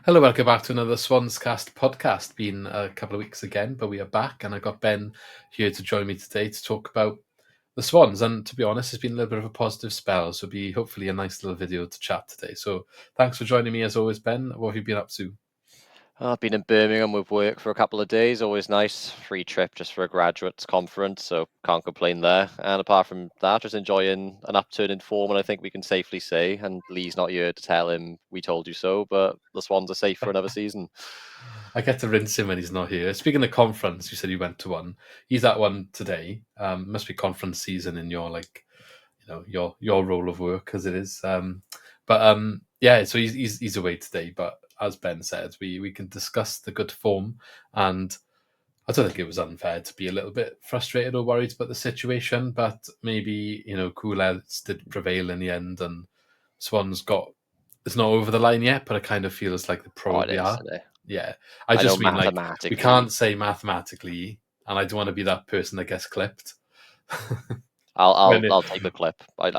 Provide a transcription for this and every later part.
Hello, welcome back to another SwansCast podcast. Been a couple of weeks again, but we are back, and I got Ben here to join me today to talk about the Swans. And to be honest, it's been a little bit of a positive spell, so it'll be hopefully a nice little video to chat today. So thanks for joining me as always, Ben. What have you been up to? I've been in Birmingham with work for a couple of days. Always nice. Free trip just for a graduates conference, so can't complain there. And apart from that, just enjoying an upturn in form, and I think we can safely say, and Lee's not here to tell him we told you so, but the Swans are safe for another season. I get to rinse him when he's not here. Speaking of conference, you said you went to one. He's at one today. Must be conference season in your your role of work as it is. Yeah, so he's away today. But as Ben said, we can discuss the good form, and I don't think it was unfair to be a little bit frustrated or worried about the situation. But maybe cool heads did prevail in the end, and Swans got it's not over the line yet, but it kind of feels like they probably are. Isn't it? Yeah, I I know just mean like we mathematically. can't say mathematically, and I don't want to be that person that gets clipped. I'll take the clip. I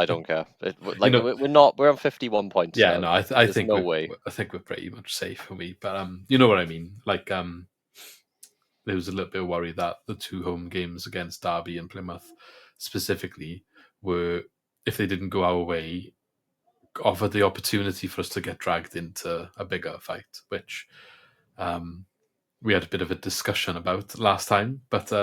don't care. We're on 51 points Yeah, now. no, I There's think no way. I think we're pretty much safe for me. But you know what I mean. Like there was a little bit of worry that the two home games against Derby and Plymouth specifically were, if they didn't go our way, offered the opportunity for us to get dragged into a bigger fight, which we had a bit of a discussion about last time. But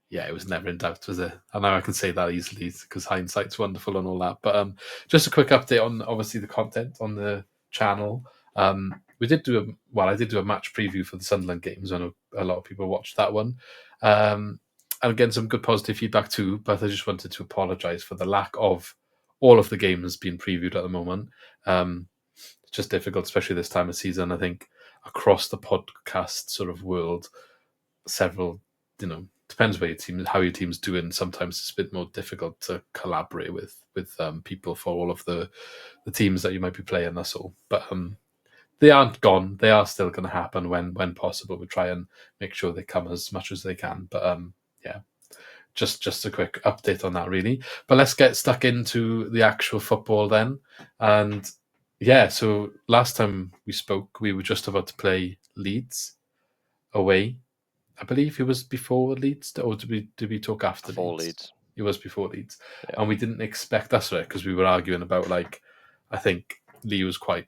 yeah, it was never in doubt, was it? And now I can say that easily because hindsight's wonderful and all that. But just a quick update on obviously the content on the channel. I did do a match preview for the Sunderland games. I know a lot of people watched that one. And again, some good positive feedback too. But I just wanted to apologise for the lack of all of the games being previewed at the moment. It's just difficult, especially this time of season. I think across the podcast sort of world, several, depends where how your team's doing. Sometimes it's a bit more difficult to collaborate with people for all of the teams that you might be playing. That's all. But they aren't gone. They are still going to happen when possible. We try and make sure they come as much as they can. But yeah, just a quick update on that, really. But let's get stuck into the actual football then. And yeah, so last time we spoke, we were just about to play Leeds away. I believe it was before Leeds, or did we talk after Before Leeds? Leeds. It was before Leeds, Yeah. and we didn't expect that's right because we were arguing about I think Lee was quite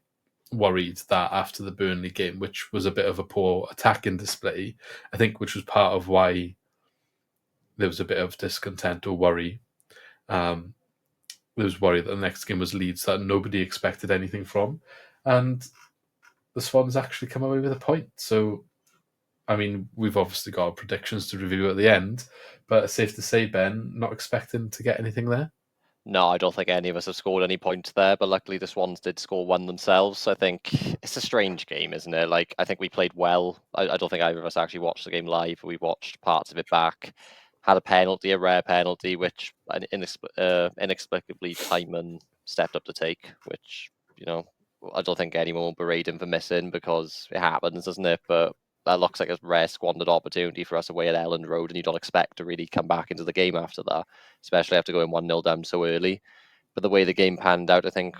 worried that after the Burnley game, which was a bit of a poor attacking display, I think, which was part of why there was a bit of discontent or worry. There was worry that the next game was Leeds that nobody expected anything from, and the Swans actually come away with a point. So I mean, we've obviously got our predictions to review at the end, but it's safe to say, Ben, not expecting to get anything there. No, I don't think any of us have scored any points there, but luckily the Swans did score one themselves. I think it's a strange game, isn't it? Like, I think we played well. I don't think either of us actually watched the game live. We watched parts of it back. Had a penalty, a rare penalty, which inexplicably Timon stepped up to take, which, I don't think anyone will berate him for missing because it happens, doesn't it? But that looks like a rare squandered opportunity for us away at Elland Road, and you don't expect to really come back into the game after that, especially after going 1-0 down so early. But the way the game panned out, I think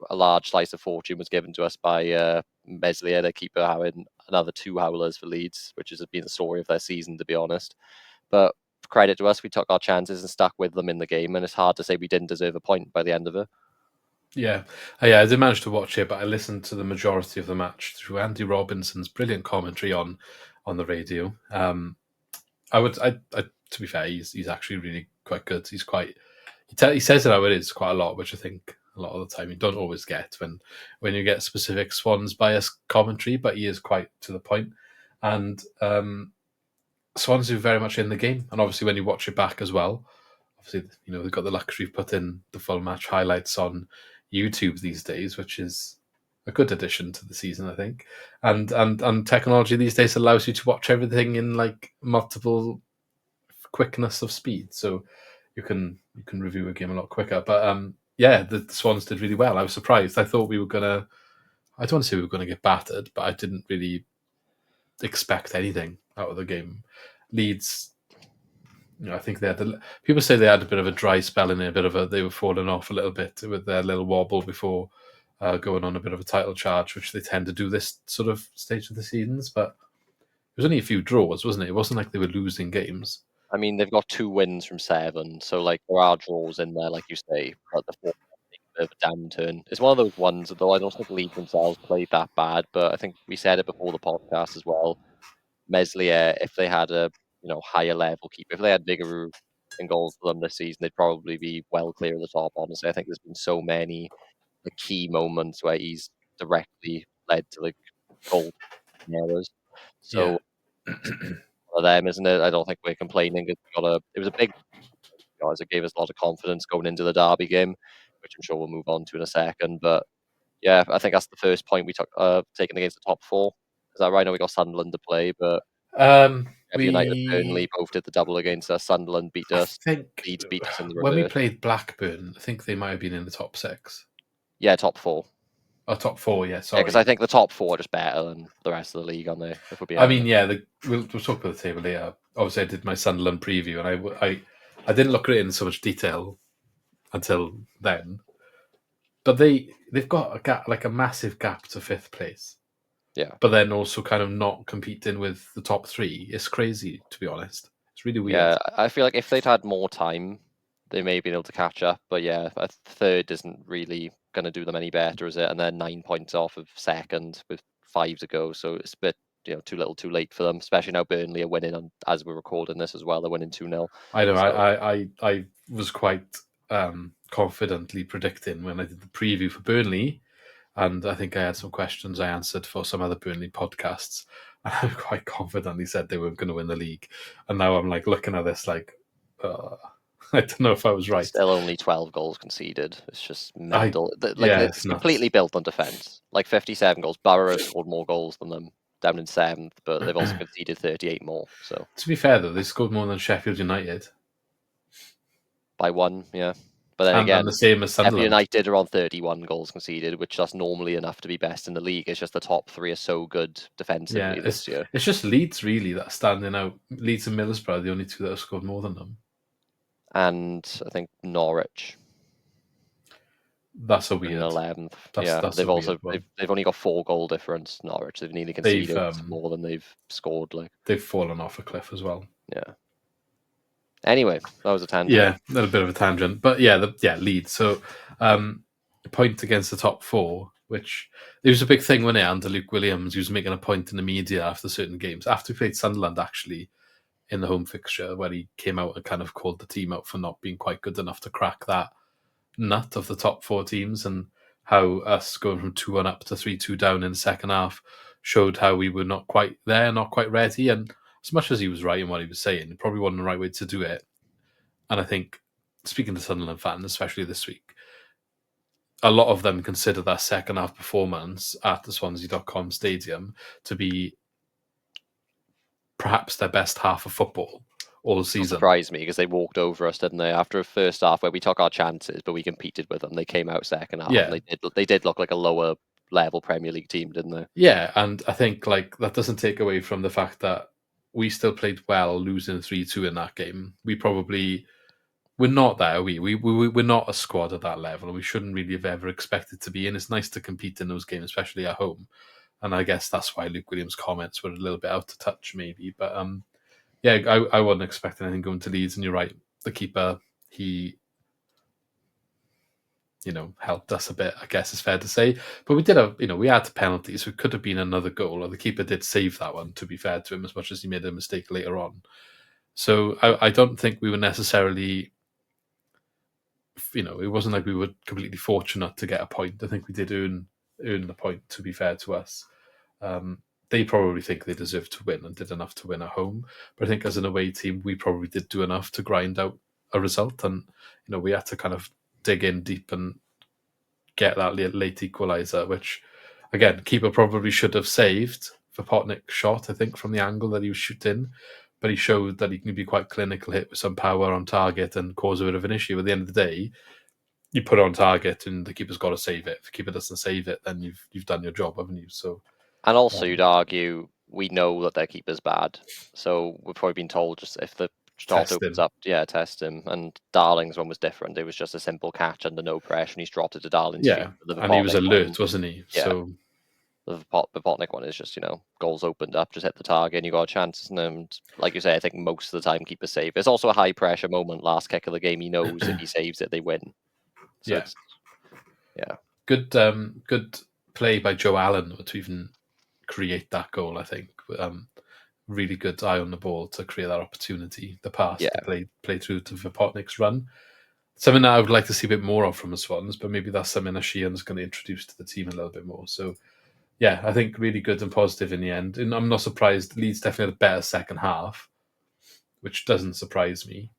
a large slice of fortune was given to us by Meslier, their keeper, having another 2 howlers for Leeds, which has been the story of their season, to be honest. But credit to us, we took our chances and stuck with them in the game, and it's hard to say we didn't deserve a point by the end of it. Yeah, I did manage to watch it, but I listened to the majority of the match through Andy Robinson's brilliant commentary on the radio. To be fair, he's actually really quite good. He's quite he says it how it is quite a lot, which I think a lot of the time you don't always get when you get specific Swans bias commentary, but he is quite to the point. And Swans are very much in the game, and obviously when you watch it back as well, obviously they've got the luxury of putting the full match highlights on YouTube these days, which is a good addition to the season, I think. And technology these days allows you to watch everything in like multiple quickness of speed, so you can review a game a lot quicker. But yeah, the Swans did really well. I was surprised. I thought we were gonna. I don't want to say we were going to get battered, but I didn't really expect anything out of the game. Leeds, I think they had people say they had a bit of a dry spell in it, they were falling off a little bit with their little wobble before going on a bit of a title charge, which they tend to do this sort of stage of the seasons. But it was only a few draws, wasn't it? It wasn't like they were losing games. I mean, they've got 2 wins from 7, so, like, there are draws in there, like you say, but the form is a bit of a downturn. It's one of those ones, though I don't think Leeds themselves played that bad, but I think we said it before the podcast as well. Meslier, if they had a, higher level keeper, if they had Vigouroux in goals for them this season, they'd probably be well clear of the top, honestly. I think there's been so many, like, key moments where he's directly led to, like, goal errors. Yeah. So, for them, isn't it? I don't think we're complaining. It was a big, guys. It gave us a lot of confidence going into the Derby game, which I'm sure we'll move on to in a second. But yeah, I think that's the first point we took taken against the top 4. Is that right? I know we got Sunderland to play, but United, Burnley both did the double against us. Sunderland beat I us. think Leeds beat us in the when we reverse. played Blackburn, I think they might have been in the top 6. Yeah, top 4. Or top 4, yeah, Yeah, sorry. because I think the top 4 are just better than the rest of the league, aren't they? If we're being I mean, honest. yeah, we'll talk about the table later. Obviously, I did my Sunderland preview, and I didn't look at it in so much detail until then. But they've got a gap, like a massive gap to 5th place. Yeah. But then also kind of not competing with the top 3. It's crazy, to be honest. It's really weird. Yeah, I feel like if they'd had more time, they may have been able to catch up. But yeah, a third isn't really going to do them any better, is it? And they're 9 points off of second with 5 to go. So it's a bit, too little, too late for them. Especially now Burnley are winning as we're recording this as well. They're winning 2-0. I know. So, I was quite confidently predicting when I did the preview for Burnley, and I think I had some questions I answered for some other Burnley podcasts, and I quite confidently said they weren't going to win the league. And now I'm like looking at this like, I don't know if I was right. Still only 12 goals conceded. It's just mental. It's completely built on defence. Like 57 goals. Borough have scored more goals than them, down in 7th, but they've also conceded 38 more. So to be fair though, they scored more than Sheffield United by 1, yeah. But then again, and the same as Sunderland. United are on 31 goals conceded, which that's normally enough to be best in the league. It's just the top 3 are so good defensively this year. It's just Leeds really that are standing out. Leeds and Middlesbrough are the only 2 that have scored more than them. And I think Norwich. That's a weird. 11th. That's they've only got 4 goal difference. Norwich. They've nearly conceded more than they've scored. Like they've fallen off a cliff as well. Yeah. Anyway, that was a tangent. Yeah, a little bit of a tangent, but Leeds. So, point against the top 4, which it was a big thing when under Luke Williams, he was making a point in the media after certain games. After he played Sunderland, actually, in the home fixture, where he came out and kind of called the team out for not being quite good enough to crack that nut of the top 4 teams, and how us going from 2-1 up to 3-2 down in the second half showed how we were not quite there, not quite ready. And as much as he was right in what he was saying, it probably wasn't the right way to do it. And I think, speaking to Sunderland fans, especially this week, a lot of them consider that second half performance at the Swansea.com stadium to be perhaps their best half of football all season. It surprised me because they walked over us, didn't they? After a first half where we took our chances, but we competed with them. They came out second half. Yeah. And they did look like a lower level Premier League team, didn't they? Yeah, and I think that doesn't take away from the fact that we still played well, losing 3-2 in that game. We're not there. We're not a squad at that level, and we shouldn't really have ever expected to be. And it's nice to compete in those games, especially at home. And I guess that's why Luke Williams' comments were a little bit out of touch, maybe. But I wasn't expecting anything going to Leeds. And you're right, the keeper, he helped us a bit, I guess it's fair to say. But we did have, we had penalties, so it could have been another goal, or the keeper did save that one, to be fair to him, as much as he made a mistake later on. So I don't think we were necessarily, it wasn't like we were completely fortunate to get a point. I think we did earn the point, to be fair to us. They probably think they deserved to win and did enough to win at home. But I think as an away team, we probably did do enough to grind out a result. And, we had to kind of dig in deep and get that late equaliser, which, again, keeper probably should have saved for Potnick's shot, I think, from the angle that he was shooting. But he showed that he can be quite clinical, hit with some power on target and cause a bit of an issue. At the end of the day, you put it on target and the keeper's got to save it. If the keeper doesn't save it, then you've done your job, haven't you? So, and also you'd argue we know that their keeper's bad. So we've probably been told just if the Stott opens up, test him. And Darling's one was different. It was just a simple catch under no pressure, and he's dropped it to Darling's feet. And he was alert, wasn't he? Yeah. So the Vipotnik one is just, goals opened up, just hit the target, and you got a chance. And like you say, I think most of the time keepers save. It's also a high pressure moment, last kick of the game. He knows if he saves it, they win. So good play by Joe Allen to even create that goal. I think really good eye on the ball to create that opportunity. The pass to play through to Vipotnik's run. Something that I would like to see a bit more of from the Swans, but maybe that's something that Sheehan's going to introduce to the team a little bit more. So, yeah, I think really good and positive in the end. And I'm not surprised. Leeds definitely had a better second half, which doesn't surprise me.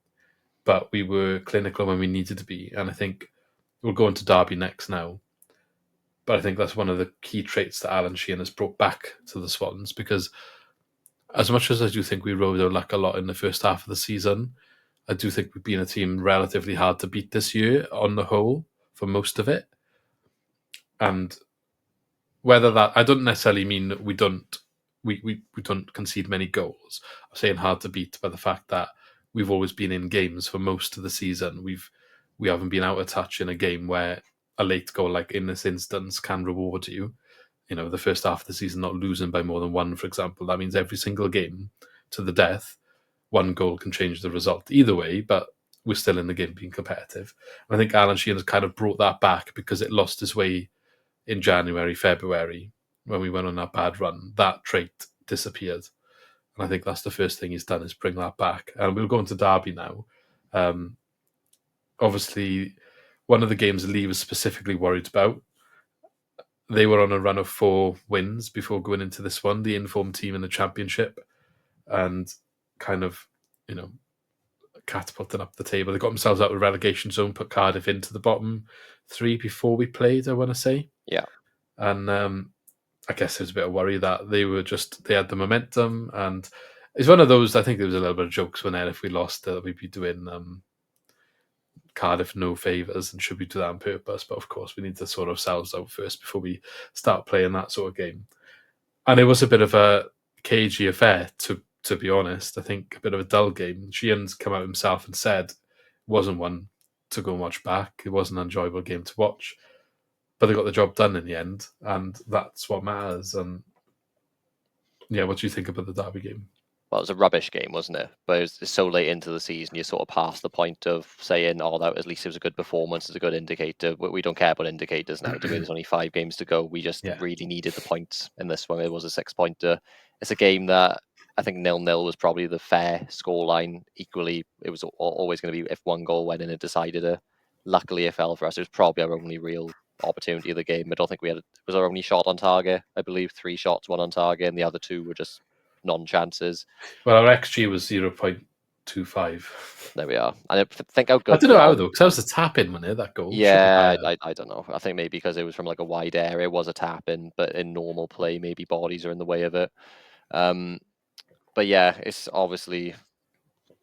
But we were clinical when we needed to be. And I think we'll go into Derby next now. But I think that's one of the key traits that Alan Sheehan has brought back to the Swans, because as much as I do think we rode our luck a lot in the first half of the season, I do think we've been a team relatively hard to beat this year on the whole for most of it. And whether that, I don't necessarily mean that we don't concede many goals. I'm saying hard to beat by the fact that we've always been in games for most of the season. We haven't been out of touch in a game where a late goal, like in this instance, can reward you. The first half of the season, not losing by more than one, for example. That means every single game to the death, one goal can change the result either way, but we're still in the game being competitive. And I think Alan Sheehan has kind of brought that back because it lost its way in January, February, when we went on that bad run. That trait disappeared. And I think that's the first thing he's done, is bring that back. And we'll go into Derby now. Obviously, one of the games Lee was specifically worried about, they were on a run of 4 wins before going into this one, the informed team in the Championship, and kind of, catapulting up the table. They got themselves out of the relegation zone, put Cardiff into the bottom 3 before we played, I want to say. Yeah. And I guess there's a bit of worry that they had the momentum, and it's one of those, I think there was a little bit of jokes when if we lost, we'd be doing Cardiff no favours, and should we do that on purpose? But of course, we need to sort ourselves out first before we start playing that sort of game. And it was a bit of a cagey affair, to be honest. I think a bit of a dull game. Sheehan's come out himself and said it wasn't one to go and watch back. It wasn't an enjoyable game to watch. But they got the job done in the end, and that's what matters. And yeah, what do you think about the Derby game? Well, it was a rubbish game, wasn't it? But it was so late into the season, you're sort of past the point of saying, that at least it was a good performance, it's a good indicator. We don't care about indicators now, do we? There's only 5 games to go. We just really needed the points in this one. It was a 6-pointer. It's a game that I think 0-0 was probably the fair scoreline. Equally, it was always going to be if one goal went in and decided it. Luckily, it fell for us. It was probably our only real opportunity of the game. I don't think it was our only shot on target. I believe 3 shots, 1 on target, and the other 2 were just non-chances. Well, our XG was 0.25. There we are. And I think how good. I don't know how though, because that was a tap in, wasn't it? That goal. Yeah, I don't know. I think maybe because it was from like a wide area, it was a tap in, but in normal play, maybe bodies are in the way of it. But yeah, it's obviously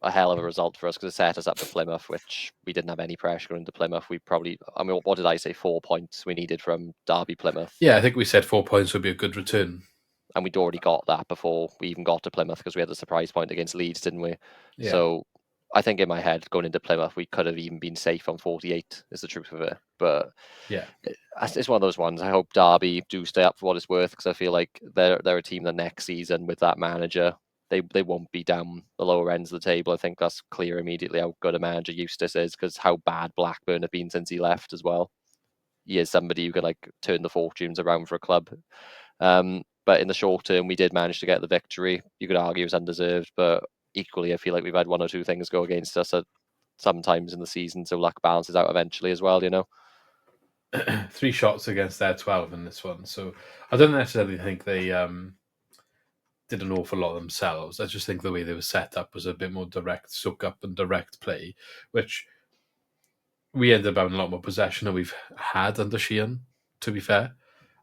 a hell of a result for us because it set us up for Plymouth, which we didn't have any pressure going into Plymouth. We probably, what did I say? 4 points we needed from Derby Plymouth. Yeah, I think we said 4 points would be a good return. And we'd already got that before we even got to Plymouth because we had the surprise point against Leeds, didn't we? Yeah. So I think in my head, going into Plymouth, we could have even been safe on 48, is the truth of it. But yeah, it's one of those ones. I hope Derby do stay up for what it's worth because I feel like they're a team that next season with that manager, they won't be down the lower ends of the table. I think that's clear immediately how good a manager Eustace is because how bad Blackburn have been since he left as well. He is somebody who can turn the fortunes around for a club. But in the short term, we did manage to get the victory. You could argue it was undeserved, but equally, I feel like we've had 1 or 2 things go against us at sometimes in the season, so luck balances out eventually as well, 3 shots against their 12 in this one. So I don't necessarily think they did an awful lot themselves. I just think the way they were set up was a bit more direct soak up and direct play, which we ended up having a lot more possession than we've had under Sheehan, to be fair.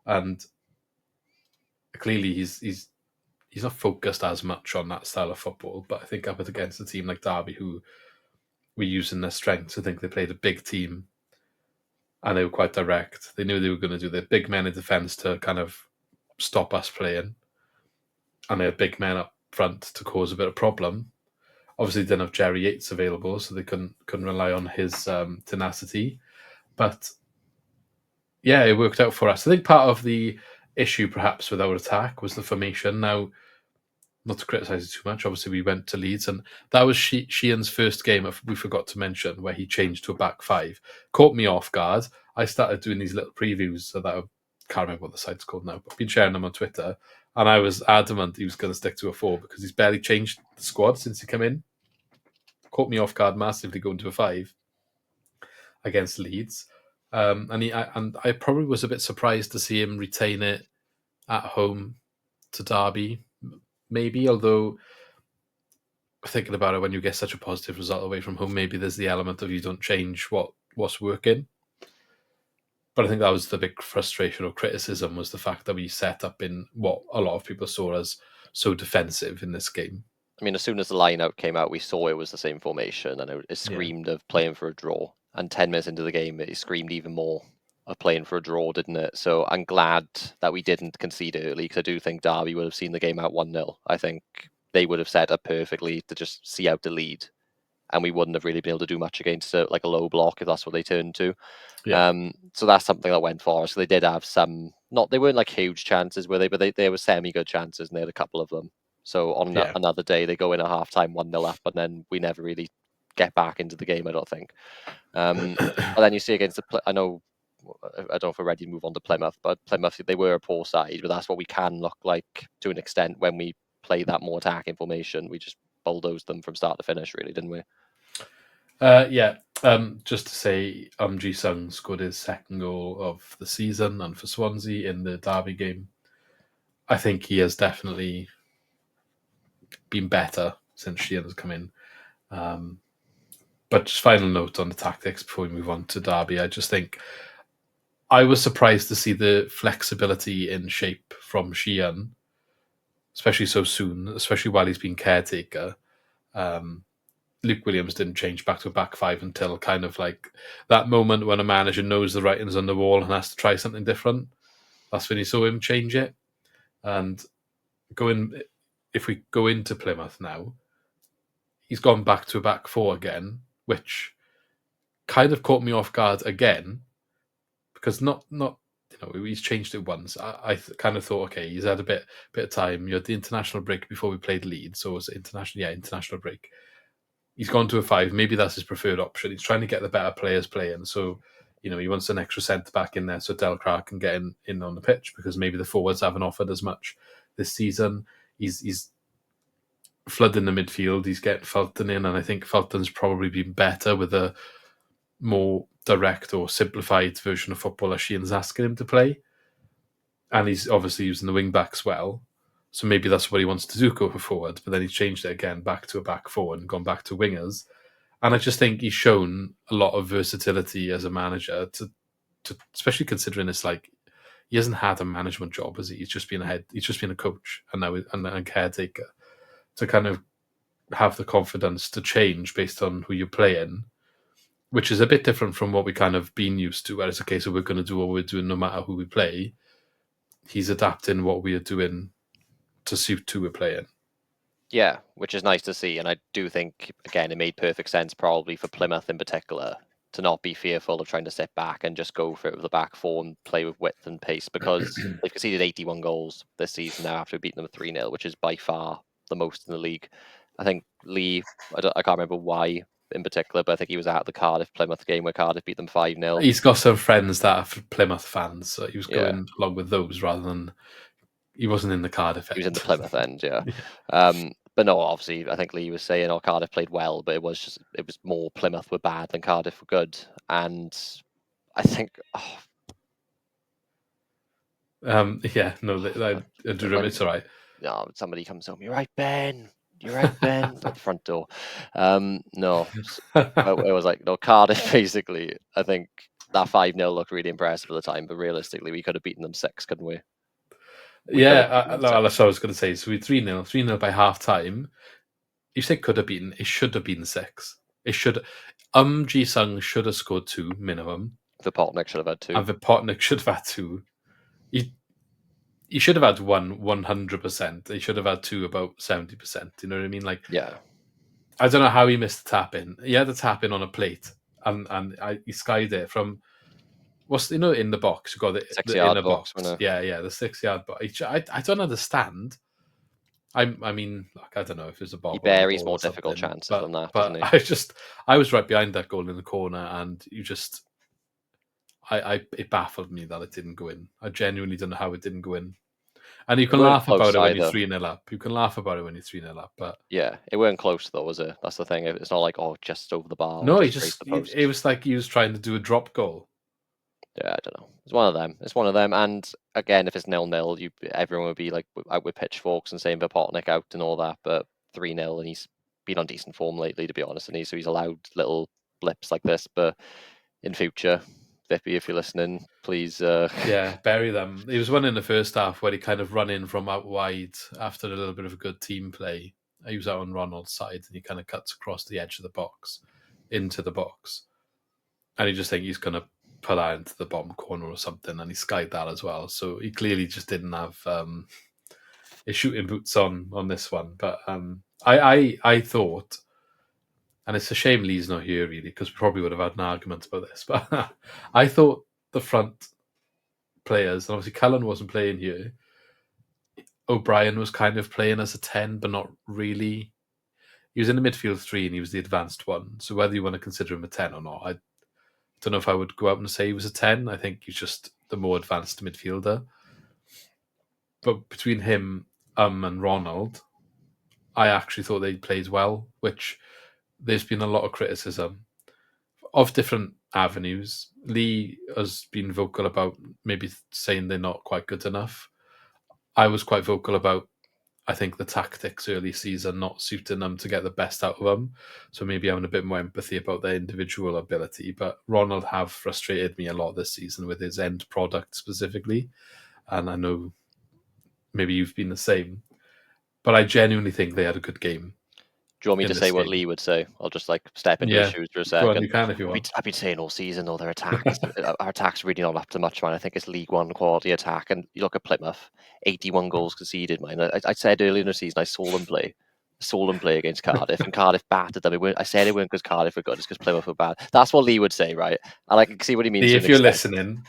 And clearly he's not focused as much on that style of football, but I think up against a team like Derby, who were using their strengths, I think they played a big team and they were quite direct. They knew they were going to do their big men in defence to kind of stop us playing, and they had big men up front to cause a bit of problem. Obviously, didn't have Jerry Yates available, so they couldn't rely on his tenacity. But yeah, it worked out for us. I think part of the issue, perhaps, with our attack was the formation. Now, not to criticise it too much, obviously we went to Leeds, and that was Sheehan's first game, we forgot to mention, where he changed to a back five. Caught me off guard. I started doing these little previews, so that I can't remember what the site's called now, but I've been sharing them on Twitter, and I was adamant he was going to stick to a 4 because he's barely changed the squad since he came in. Caught me off guard massively going to a 5 against Leeds. And I probably was a bit surprised to see him retain it at home to Derby, maybe, although thinking about it, when you get such a positive result away from home, maybe there's the element of you don't change what's working. But I think that was the big frustration or criticism, was the fact that we set up in what a lot of people saw as so defensive in this game. I mean, as soon as the line-out came out, we saw it was the same formation, and it screamed of playing for a draw. And 10 minutes into the game, it screamed even more of playing for a draw, didn't it? So I'm glad that we didn't concede early, because I do think Derby would have seen the game out 1-0. I think they would have set up perfectly to just see out the lead, and we wouldn't have really been able to do much against a low block if that's what they turned to. Yeah. So that's something that went for us. So they did have some, they weren't like huge chances, were they? But they were semi-good chances, and they had a couple of them. So on another day, they go in at half-time 1-0 up, and then we never really get back into the game, I don't think. But then you see against I don't know if we're ready to move on to Plymouth, but Plymouth, they were a poor side, but that's what we can look like to an extent when we play that more attacking formation. We just bulldozed them from start to finish, really, didn't we? Just to say, Ji-sung scored his second goal of the season and for Swansea in the Derby game. I think he has definitely been better since Sheehan has come in. But just final note on the tactics before we move on to Derby, I just think I was surprised to see the flexibility in shape from Sheehan, especially so soon, especially while he's been caretaker. Luke Williams didn't change back to a back five until kind of like that moment when a manager knows the writing's on the wall and has to try something different. That's when you saw him change it. And if we go into Plymouth now, he's gone back to a back 4 again, which kind of caught me off guard again, because not he's changed it once. I kind of thought, okay, he's had a bit of time. You had the international break before we played Leeds, so it was international break. He's gone to a 5. Maybe that's his preferred option. He's trying to get the better players playing. So, he wants an extra centre back in there so Delcroix can get in on the pitch, because maybe the forwards haven't offered as much this season. He's flooding the midfield. He's getting Fulton in, and I think Fulton's probably been better with a more direct or simplified version of football as Sheehan's asking him to play. And he's obviously using the wing backs well. So maybe that's what he wants to do, go forward. But then he's changed it again back to a back 4 and gone back to wingers. And I just think he's shown a lot of versatility as a manager, to especially considering it's like he hasn't had a management job, has he? He's just been a coach and now and caretaker, to kind of have the confidence to change based on who you're playing, which is a bit different from what we kind of been used to, where it's a case of we're going to do what we're doing no matter who we play. He's adapting what we are doing to suit who we're playing. Yeah, which is nice to see. And I do think, again, it made perfect sense probably for Plymouth in particular to not be fearful of trying to sit back and just go for it with the back 4 and play with width and pace, because they've conceded 81 goals this season now after beating them 3-0, which is by far the most in the league. I think Lee, I can't remember why in particular, but I think he was at the Cardiff-Plymouth game where Cardiff beat them 5-0. He's got some friends that are Plymouth fans, so he was going along with those rather than... He wasn't in the Cardiff end. He was in the Plymouth end, yeah. But no, obviously, I think Lee was saying, Cardiff played well, but it was more Plymouth were bad than Cardiff were good. And I think... it's all right. No, somebody comes home, you're right, Ben, at the front door. No, it was like, no, Cardiff, basically, I think that 5-0 looked really impressive at the time, but realistically, we could have beaten them 6, couldn't we? That's what I was going to say. So we 3-0 by half time. You say could have beaten, it should have been 6. It should. Ji-sung should have scored 2 minimum. Vipotnik should have had 2. And Vipotnik should have had 2. He should have had 100%. He should have had 2 about 70%. You know what I mean? Like, yeah. I don't know how he missed the tap in. He had the tap in on a plate, and he skied it from what's in the box. You got the 6-yard inner box, box. wasn't it? Yeah, the 6 yard box. I don't understand. I mean, like, I don't know if it's a He bobble on the buries ball more or difficult something, chances than that, doesn't but he? I was right behind that goal in the corner, and it baffled me that it didn't go in. I genuinely don't know how it didn't go in. And you It can weren't laugh close about it when you're either. 3-0 up. You can laugh about it when you're 3-0 up, but Yeah, it weren't close though, was it? That's the thing. It's not like, oh, just over the bar or no, just straight to the it post. was like he was trying to do a drop goal. Yeah, I don't know. It's one of them. It's one of them. And again, if it's 0-0, everyone would be like out with pitchforks and saying Vipotnik out and all that. But 3-0, and he's been on decent form lately, to be honest. And so he's allowed little blips like this. But in future, Vippy, if you're listening, please. Yeah, bury them. He was one in the first half where he kind of run in from out wide after a little bit of a good team play. He was out on Ronald's side and he kind of cuts across the edge of the box into the box. And you just think he's going to put that into the bottom corner or something. And he skied that as well. So he clearly just didn't have his shooting boots on this one. But I thought, and it's a shame Lee's not here really, because we probably would have had an argument about this. But I thought the front players, and obviously Cullen wasn't playing here. O'Brien was kind of playing as a 10, but not really. He was in the midfield 3 and he was the advanced one. So whether you want to consider him a 10 or not, I don't know if I would go out and say he was a 10. I think he's just the more advanced midfielder. But between him and Ronald, I actually thought they played well, which there's been a lot of criticism of different avenues. Lee has been vocal about maybe saying they're not quite good enough. I was quite vocal about, I think, the tactics early season not suiting them to get the best out of them. So maybe having a bit more empathy about their individual ability. But Ronald have frustrated me a lot this season with his end product specifically. And I know maybe you've been the same. But I genuinely think they had a good game. Do you want me In to this say what game. Lee would say? I'll just like step into his Yeah, shoes for a go on, second. you can if you want. I've been saying all season, their attack is our attack's really not up to much, man. I think it's League One quality attack, and you look at Plymouth, 81 goals conceded, man. I said earlier in the season I saw them play. Against Cardiff, and Cardiff battered them. I said it weren't because Cardiff were good, it's because Plymouth were bad. That's what Lee would say, right? And I can see what he means Lee, to if an you're extent. listening,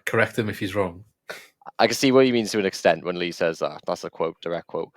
correct him if he's wrong. I can see what he means to an extent when Lee says that. That's a quote, direct quote.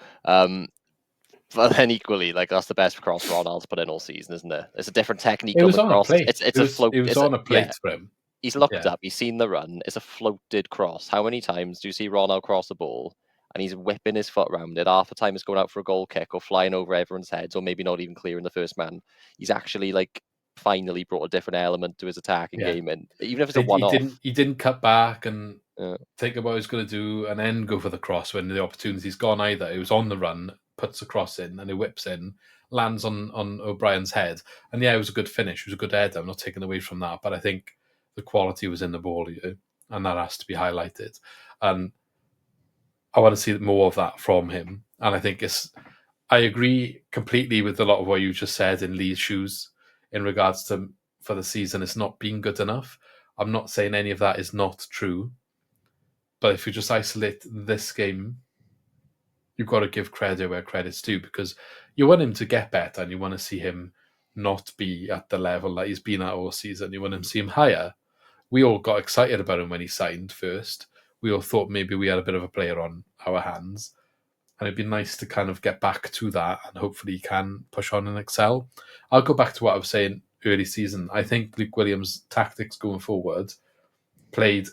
But then equally, like that's the best cross Ronald's put in all season, isn't it? It's a different technique It on was the on a cross. plate. It's a float. It was It's a, on a yeah. plate for him. He's looked Yeah. up. He's seen the run. It's a floated cross. How many times do you see Ronald cross the ball and he's whipping his foot around it? Half the time it's going out for a goal kick or flying over everyone's heads, or maybe not even clearing the first man. He's actually like finally brought a different element to his attacking game, and even if it's a one-off. He didn't cut back and Yeah. think about what he's going to do and then go for the cross when the opportunity's gone either. He was on the run, puts the cross in, and he whips in, lands on O'Brien's head. And yeah, it was a good finish. It was a good header. I'm not taking away from that. But I think the quality was in the ball here, and that has to be highlighted. And I want to see more of that from him. And I agree completely with a lot of what you just said in Lee's shoes in regards to for the season, it's not been good enough. I'm not saying any of that is not true. But if you just isolate this game, you've got to give credit where credit's due, because you want him to get better and you want to see him not be at the level that he's been at all season. You want him to see him higher. We all got excited about him when he signed first. We all thought maybe we had a bit of a player on our hands. And it'd be nice to kind of get back to that and hopefully he can push on and excel. I'll go back to what I was saying early season. I think Luke Williams' tactics going forward played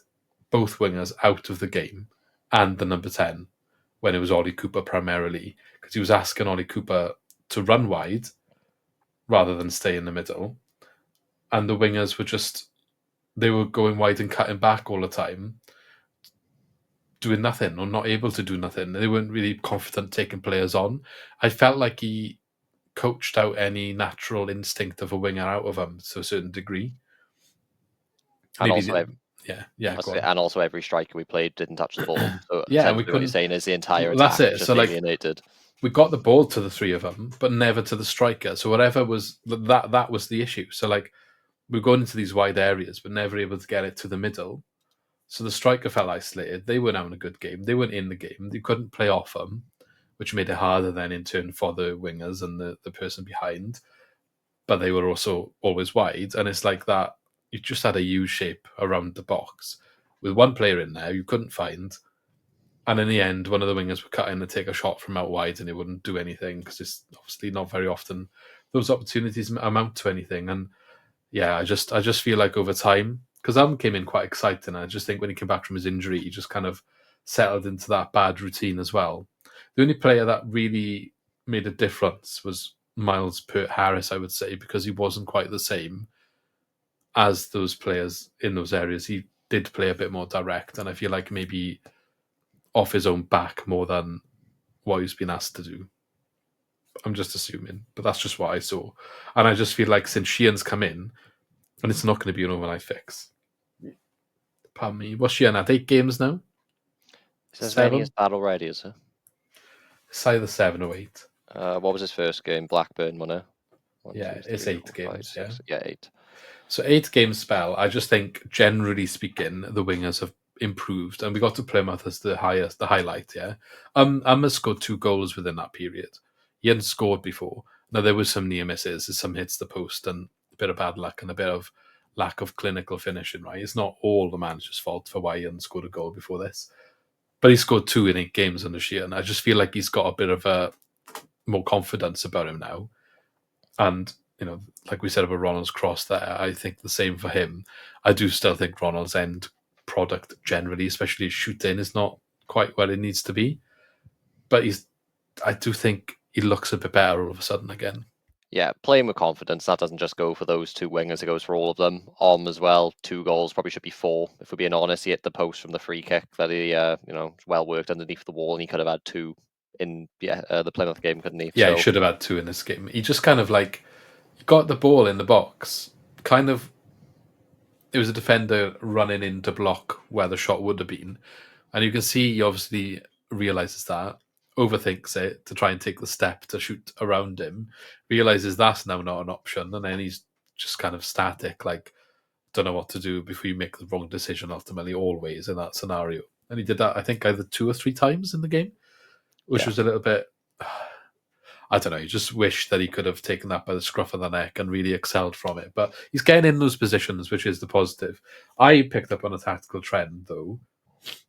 both wingers out of the game and the number 10 when it was Ollie Cooper primarily, because he was asking Ollie Cooper to run wide rather than stay in the middle. And the wingers they were going wide and cutting back all the time, doing nothing or not able to do nothing. They weren't really confident taking players on. I felt like he coached out any natural instinct of a winger out of him to a certain degree. And Maybe, also, go on. and also every striker we played didn't touch the ball. So Yeah, and we essentially what you're couldn't. saying is the entire Well, that's attack it. was just So, like, alienated. we got the ball to the three of them, but never to the striker. So whatever was that was the issue. So like we're going into these wide areas, but never able to get it to the middle. So the striker felt isolated. They weren't having a good game. They weren't in the game. They couldn't play off them. which made it harder then in turn for the wingers and the person behind. But they were also always wide, and it's like that. You just had a U shape around the box with one player in there you couldn't find, and in the end, one of the wingers would cut in and take a shot from out wide, and it wouldn't do anything because it's obviously not very often those opportunities amount to anything. And yeah, I just feel like over time, because came in quite exciting, and I just think when he came back from his injury, he just kind of settled into that bad routine as well. The only player that really made a difference was Miles Peart-Harris, I would say, because he wasn't quite the same as those players in those areas. He did play a bit more direct, and I feel like maybe off his own back more than what he's been asked to do. I'm just assuming, but that's just what I saw. And I just feel like since Sheehan's come in, and it's not going to be an overnight fix. Pardon me. What's Sheehan at? 8 games now? Is there as many as that already, is it? It's either 7 or 8. What was his first game? Blackburn, wasn't it? Yeah, it's 8 games. 5, 6, yeah, 8. So 8 game spell. I just think, generally speaking, the wingers have improved, and we got to Plymouth as the highlight. Yeah, has scored 2 goals within that period. He hadn't scored before. Now there was some near misses, some hits the post, and a bit of bad luck, and a bit of lack of clinical finishing. Right, it's not all the manager's fault for why he hadn't scored a goal before this, but he scored 2 in 8 games under Sheehan. I just feel like he's got a bit of a more confidence about him now, and like we said about Ronald's cross there, I think the same for him. I do still think Ronald's end product generally, especially his shooting, is not quite where it needs to be. But I do think he looks a bit better all of a sudden again. Yeah, playing with confidence, that doesn't just go for those 2 wingers, it goes for all of them. As well, 2 goals, probably should be 4, if we're being honest. He hit the post from the free kick that he, well worked underneath the wall, and he could have had 2 in the Plymouth game, couldn't he? Yeah, he should have had 2 in this game. He just kind of got the ball in the box, kind of. It was a defender running in to block where the shot would have been, and you can see he obviously realizes that, overthinks it to try and take the step to shoot around him, realizes that's now not an option, and then he's just kind of static, like don't know what to do before you make the wrong decision ultimately, always in that scenario. And he did that, I think, either 2 or 3 times in the game, which was a little bit. I don't know, you just wish that he could have taken that by the scruff of the neck and really excelled from it. But he's getting in those positions, which is the positive. I picked up on a tactical trend, though.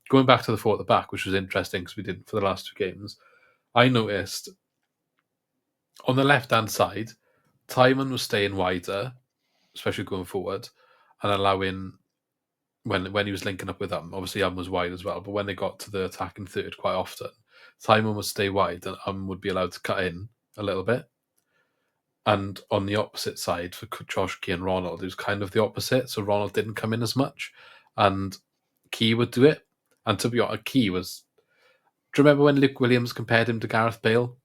Going back to the 4 at the back, which was interesting because we did for the last 2 games, I noticed on the left-hand side, Timon was staying wider, especially going forward, and allowing, when he was linking up with obviously was wide as well, but when they got to the attacking third quite often, Timon would stay wide and would be allowed to cut in a little bit. And on the opposite side, for Josh Key and Ronald, it was kind of the opposite. So Ronald didn't come in as much, and Key would do it. And to be honest, Key was. Do you remember when Luke Williams compared him to Gareth Bale?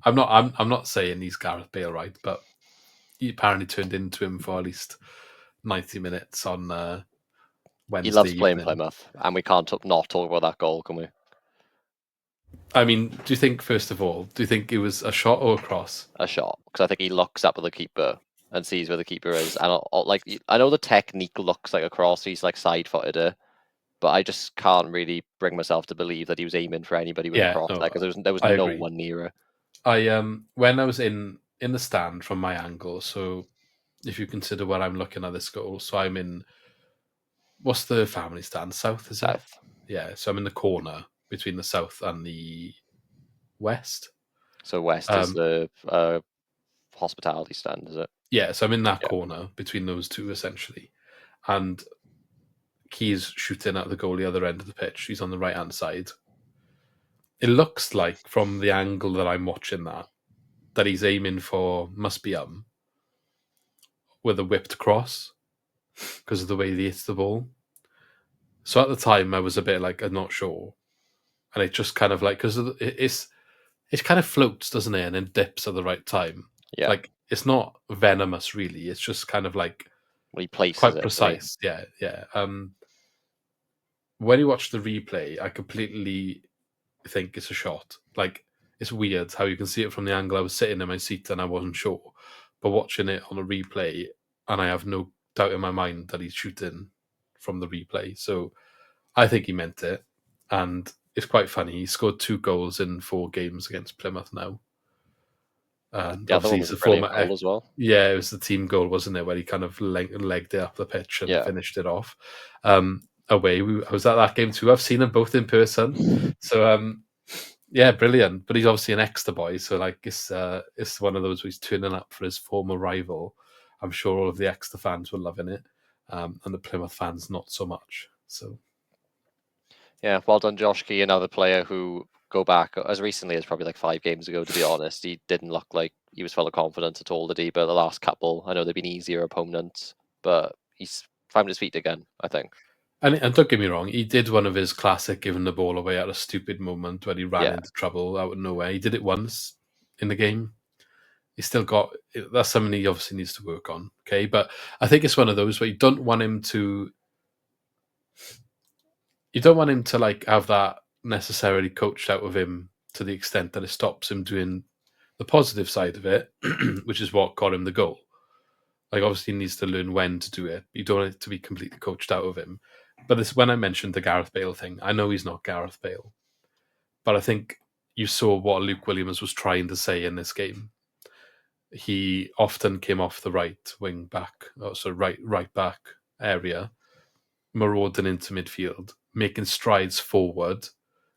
I'm not saying he's Gareth Bale, right? But he apparently turned into him for at least 90 minutes on Wednesday. He loves playing Plymouth, and we can't not talk about that goal, can we? I mean, do you think, first of all, it was a shot or a cross? A shot, because I think he looks up at the keeper and sees where the keeper is. And I know the technique looks like a cross, he's like side-footed it, but I just can't really bring myself to believe that he was aiming for anybody with a cross, because there was no one near it. When I was in the stand from my angle, so if you consider where I'm looking at this goal, so I'm in, what's the family stand? South, is South. It? Yeah, so I'm in the corner between the south and the west. So west is the hospitality stand, is it? Yeah, so I'm in that corner between those two, essentially. And Key's shooting at the goal the other end of the pitch. He's on the right-hand side. It looks like, from the angle that I'm watching that he's aiming for, must be with a whipped cross because of the way he hits the ball. So at the time, I was a bit like, I'm not sure. And it just kind of like, because it kind of floats, doesn't it? And then dips at the right time. Yeah. Like, it's not venomous, really. It's just kind of like he places quite precise. Yeah. When you watch the replay, I completely think it's a shot. Like, it's weird how you can see it from the angle I was sitting in my seat and I wasn't sure. But watching it on a replay, and I have no doubt in my mind that he's shooting from the replay. So I think he meant it. And it's quite funny. He scored 2 goals in 4 games against Plymouth now. And The other obviously one he's was a the brilliant former... goal as well. Yeah, it was the team goal, wasn't it, where he kind of legged it up the pitch and Yeah. finished it off. Away, I was at that game too. I've seen them both in person. So, yeah, brilliant. But he's obviously an Exeter boy, so like it's one of those where he's turning up for his former rival. I'm sure all of the Exeter fans were loving it, and the Plymouth fans not so much. So Yeah, well done, Josh Key, another player who, go back as recently as probably like 5 games ago, to be honest, he didn't look like he was full of confidence at all, did he? But the last couple, I know they've been easier opponents, but he's found his feet again, I think. and don't get me wrong, he did one of his classic giving the ball away at a stupid moment when he ran Yeah. into trouble out of nowhere. He did it once in the game. He's still got... that's something he obviously needs to work on. Okay, but I think it's one of those where you don't want him to like have that necessarily coached out of him to the extent that it stops him doing the positive side of it, which is what got him the goal. Like, obviously he needs to learn when to do it. You don't want it to be completely coached out of him. But it's when I mentioned the Gareth Bale thing. I know he's not Gareth Bale, but I think you saw what Luke Williams was trying to say in this game. He often came off the right wing back, so right back area, marauding into midfield, making strides forward,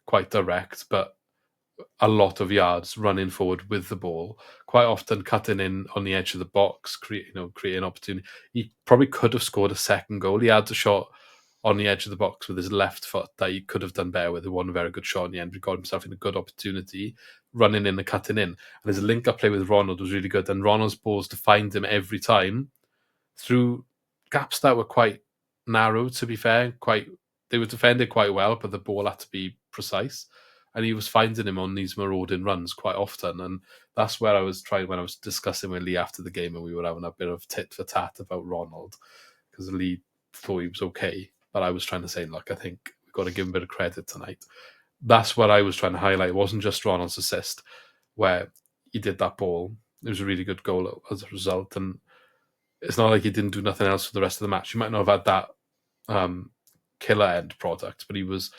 quite direct, but a lot of yards running forward with the ball, quite often cutting in on the edge of the box, creating opportunity. He probably could have scored a second goal. He had the shot on the edge of the box with his left foot that he could have done better with. One very good shot in the end. He got himself in a good opportunity, running in and cutting in. And his link-up play with Ronald was really good. And Ronald's balls to find him every time through gaps that were quite narrow, to be fair. They were defended quite well, but the ball had to be precise. And he was finding him on these marauding runs quite often. And that's where I was trying when I was discussing with Lee after the game, and we were having a bit of tit for tat about Ronald, because Lee thought he was okay. But I was trying to say, look, I think we've got to give him a bit of credit tonight. That's what I was trying to highlight. It wasn't just Ronald's assist where he did that ball. It was a really good goal as a result. And it's not like he didn't do nothing else for the rest of the match. He might not have had that killer end product, but he was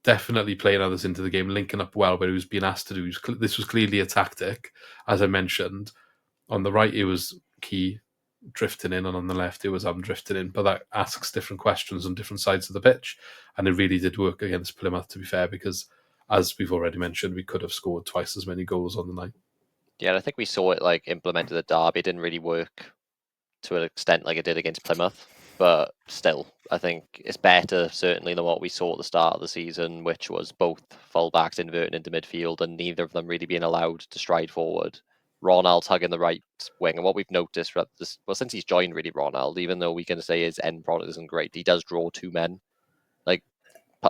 definitely playing others into the game, linking up well where he was being asked to do. This was clearly a tactic, as I mentioned. On the right, it was Key drifting in, and on the left, it was drifting in. But that asks different questions on different sides of the pitch, and it really did work against Plymouth, to be fair, because, as we've already mentioned, we could have scored twice as many goals on the night. Yeah, and I think we saw it like implemented at Derby. It didn't really work to an extent like it did against Plymouth, but still, I think it's better certainly than what we saw at the start of the season, which was both fullbacks inverting into midfield and neither of them really being allowed to stride forward. Ronald hugging the right wing, and what we've noticed since he's joined, really, Ronald, even though we can say his end product isn't great, he does draw 2 men. Like,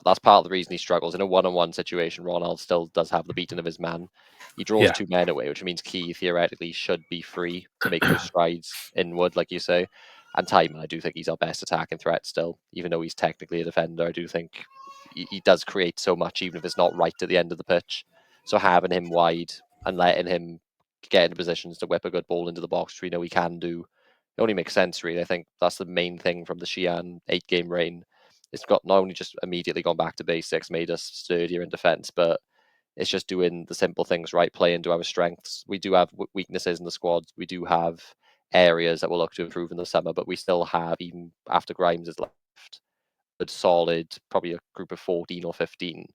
that's part of the reason he struggles. In a one-on-one situation, Ronald still does have the beating of his man. He draws 2 men away, which means Key theoretically should be free to make those strides inward, like you say. And Timon, I do think he's our best attacking threat still, even though he's technically a defender. I do think he does create so much, even if it's not right at the end of the pitch. So having him wide and letting him get into positions to whip a good ball into the box, which we know he can do, it only makes sense, really. I think that's the main thing from the Sheehan 8-game reign. It's got not only just immediately gone back to basics, made us sturdier in defence, but it's just doing the simple things right, playing to our strengths. We do have weaknesses in the squad. We do have areas that we'll look to improve in the summer, but we still have, even after Grimes is left, a solid, probably a group of 14 or 15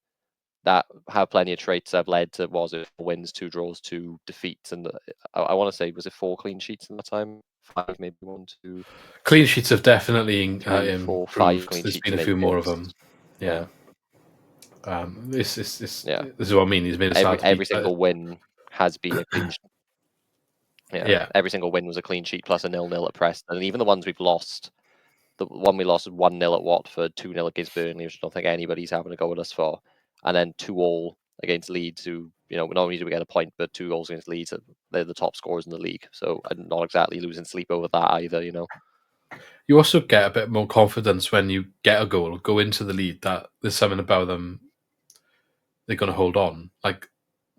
that have plenty of traits that have led to, was it 4 wins, 2 draws, 2 defeats, and I want to say, was it 4 clean sheets in that time? 5, maybe 1, 2. Clean sheets have definitely 3, 4, 5 improved. clean There's sheets been in a 8 few more of games. them. Yeah. This Yeah. is what I mean. He's made us hard to Every beat. single win has been a clean sheet. Yeah. Every single win was a clean sheet plus a 0-0 at Preston. And even the ones we've lost, the one we lost was 1-0 at Watford, 2-0 against Burnley, which I don't think anybody's having a go at us for. And then 2-2 against Leeds, who, not only do we get a point, but 2 goals against Leeds, they're the top scorers in the league. So I'm not exactly losing sleep over that either, You also get a bit more confidence when you get a goal, go into the lead, that there's something about them, they're going to hold on. Like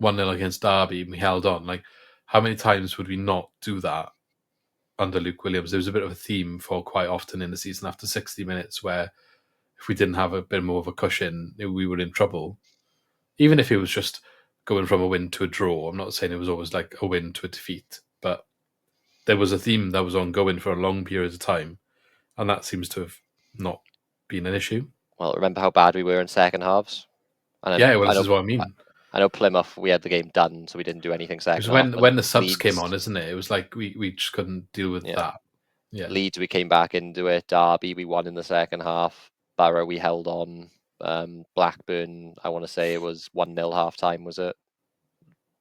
1-0 against Derby, we held on. Like, how many times would we not do that under Luke Williams? There was a bit of a theme for quite often in the season after 60 minutes where if we didn't have a bit more of a cushion, we were in trouble. even if it was just going from a win to a draw. I'm not saying it was always like a win to a defeat, but there was a theme that was ongoing for a long period of time, and that seems to have not been an issue. Well, remember how bad we were in second halves? And Yeah, well, this is what I mean. I know Plymouth, we had the game done, so we didn't do anything second Because half. when the subs Leeds, came on, isn't it? It was like we just couldn't deal with that. Yeah. Leeds, we came back into it. Derby, we won in the second half. Barrow, we held on. Blackburn, I want to say it was 1-0 half time, was it?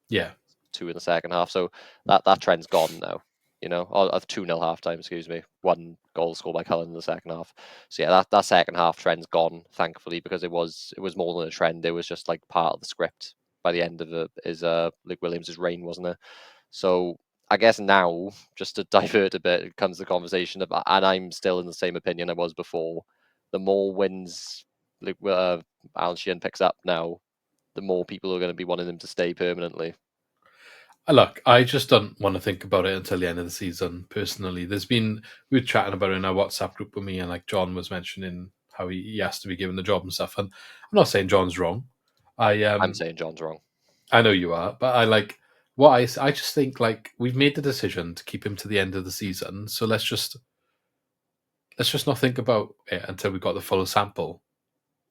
Yeah. 2 in the second half. So that trend's gone now. Of 2-0 half time, excuse me. 1 goal scored by Cullen in the second half. So yeah, that second half trend's gone, thankfully, because it was more than a trend. It was just like part of the script by the end of Luke Williams' reign, wasn't it? So I guess now, just to divert a bit, comes the conversation about, and I'm still in the same opinion I was before. The more wins Alan Sheehan picks up now, the more people are going to be wanting him to stay permanently. Look, I just don't want to think about it until the end of the season. Personally, we were chatting about it in our WhatsApp group with me, and like John was mentioning how he has to be given the job and stuff. And I'm not saying John's wrong. I'm saying John's wrong. I know you are, but I just think like we've made the decision to keep him to the end of the season, so let's just not think about it until we got the full sample.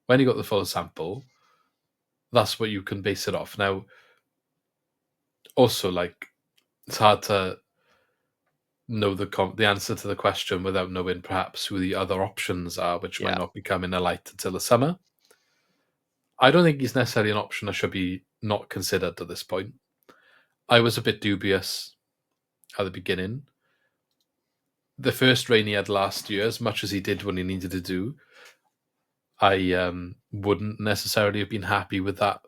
When you got the full sample, that's what you can base it off. Now, also, like, it's hard to know the answer to the question without knowing perhaps who the other options are, which might not be coming to light until the summer. I don't think he's necessarily an option that should be not considered at this point. I was a bit dubious at the beginning. The first reign he had last year, as much as he did when he needed to do, I wouldn't necessarily have been happy with that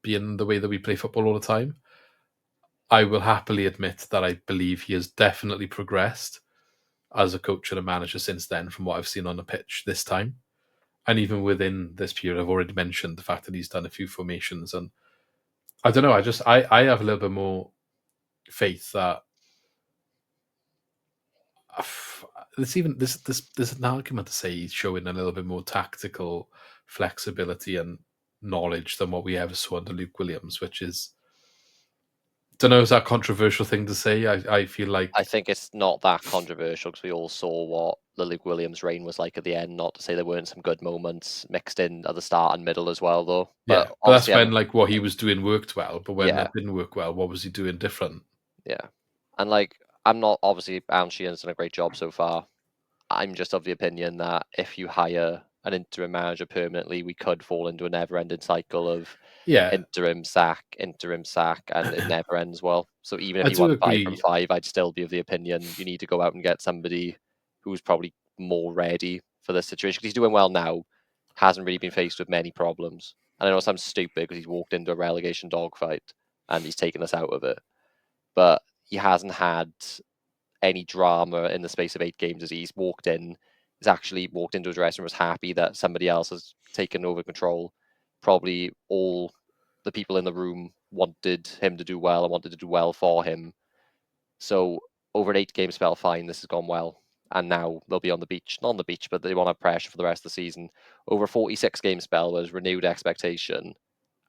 being the way that we play football all the time. I will happily admit that I believe he has definitely progressed as a coach and a manager since then, from what I've seen on the pitch this time. And even within this period, I've already mentioned the fact that he's done a few formations. And I don't know, I have a little bit more faith that there's an argument to say he's showing a little bit more tactical flexibility and knowledge than what we ever saw under Luke Williams, which is, don't know, is that a controversial thing to say? I feel like I think it's not that controversial because we all saw what the Luke Williams reign was like at the end. Not to say there weren't some good moments mixed in at the start and middle as well, though. But that's when like what he was doing worked well. But when that didn't work well, what was he doing different? Yeah, and like I'm not obviously Alan Sheehan's done a great job so far. I'm just of the opinion that if you hire an interim manager permanently, we could fall into a never-ending cycle of interim sack, and it never ends well. So even if you won 5 from 5, I'd still be of the opinion you need to go out and get somebody who's probably more ready for this situation, because he's doing well now, hasn't really been faced with many problems. And I know it sounds stupid because he's walked into a relegation dogfight and he's taken us out of it, but he hasn't had any drama in the space of 8 games as he's walked in. He's actually walked into his dressing room, was happy that somebody else has taken over control. Probably all the people in the room wanted him to do well and wanted to do well for him. So over an 8-game spell, fine, this has gone well. And now they'll be on the beach. Not on the beach, but they won't have pressure for the rest of the season. Over a 46-game spell, there's renewed expectation,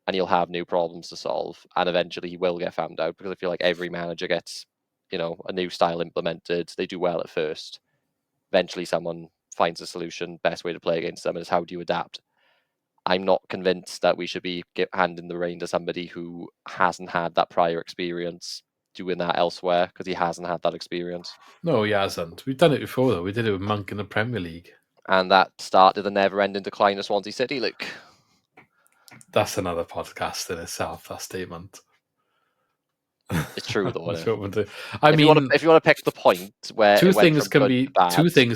and he'll have new problems to solve. And eventually he will get found out, because I feel like every manager gets, a new style implemented. They do well at first. Eventually someone finds a solution. Best way to play against them is how do you adapt? I'm not convinced that we should be handing the rein to somebody who hasn't had that prior experience doing that elsewhere, because he hasn't had that experience. No, he hasn't. We've done it before, though. We did it with Monk in the Premier League. And that started the never-ending decline of Swansea City, Luke. That's another podcast in itself, that statement. It's true, though, isn't it? If you want to pick the point where two things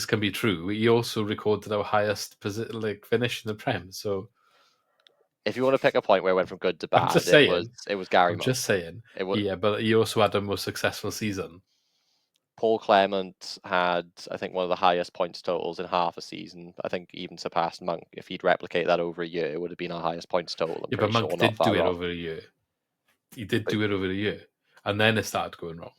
can be true. He also recorded our highest finish in the Prem. So if you want to pick a point where it went from good to bad, it was Gary Monk. Just saying. Yeah, but he also had a more successful season. Paul Clement had, I think, one of the highest points totals in half a season. I think even surpassed Monk. If he'd replicate that over a year, it would have been our highest points total. But Monk did do it over a year. He did do it over a year. And then it started going wrong.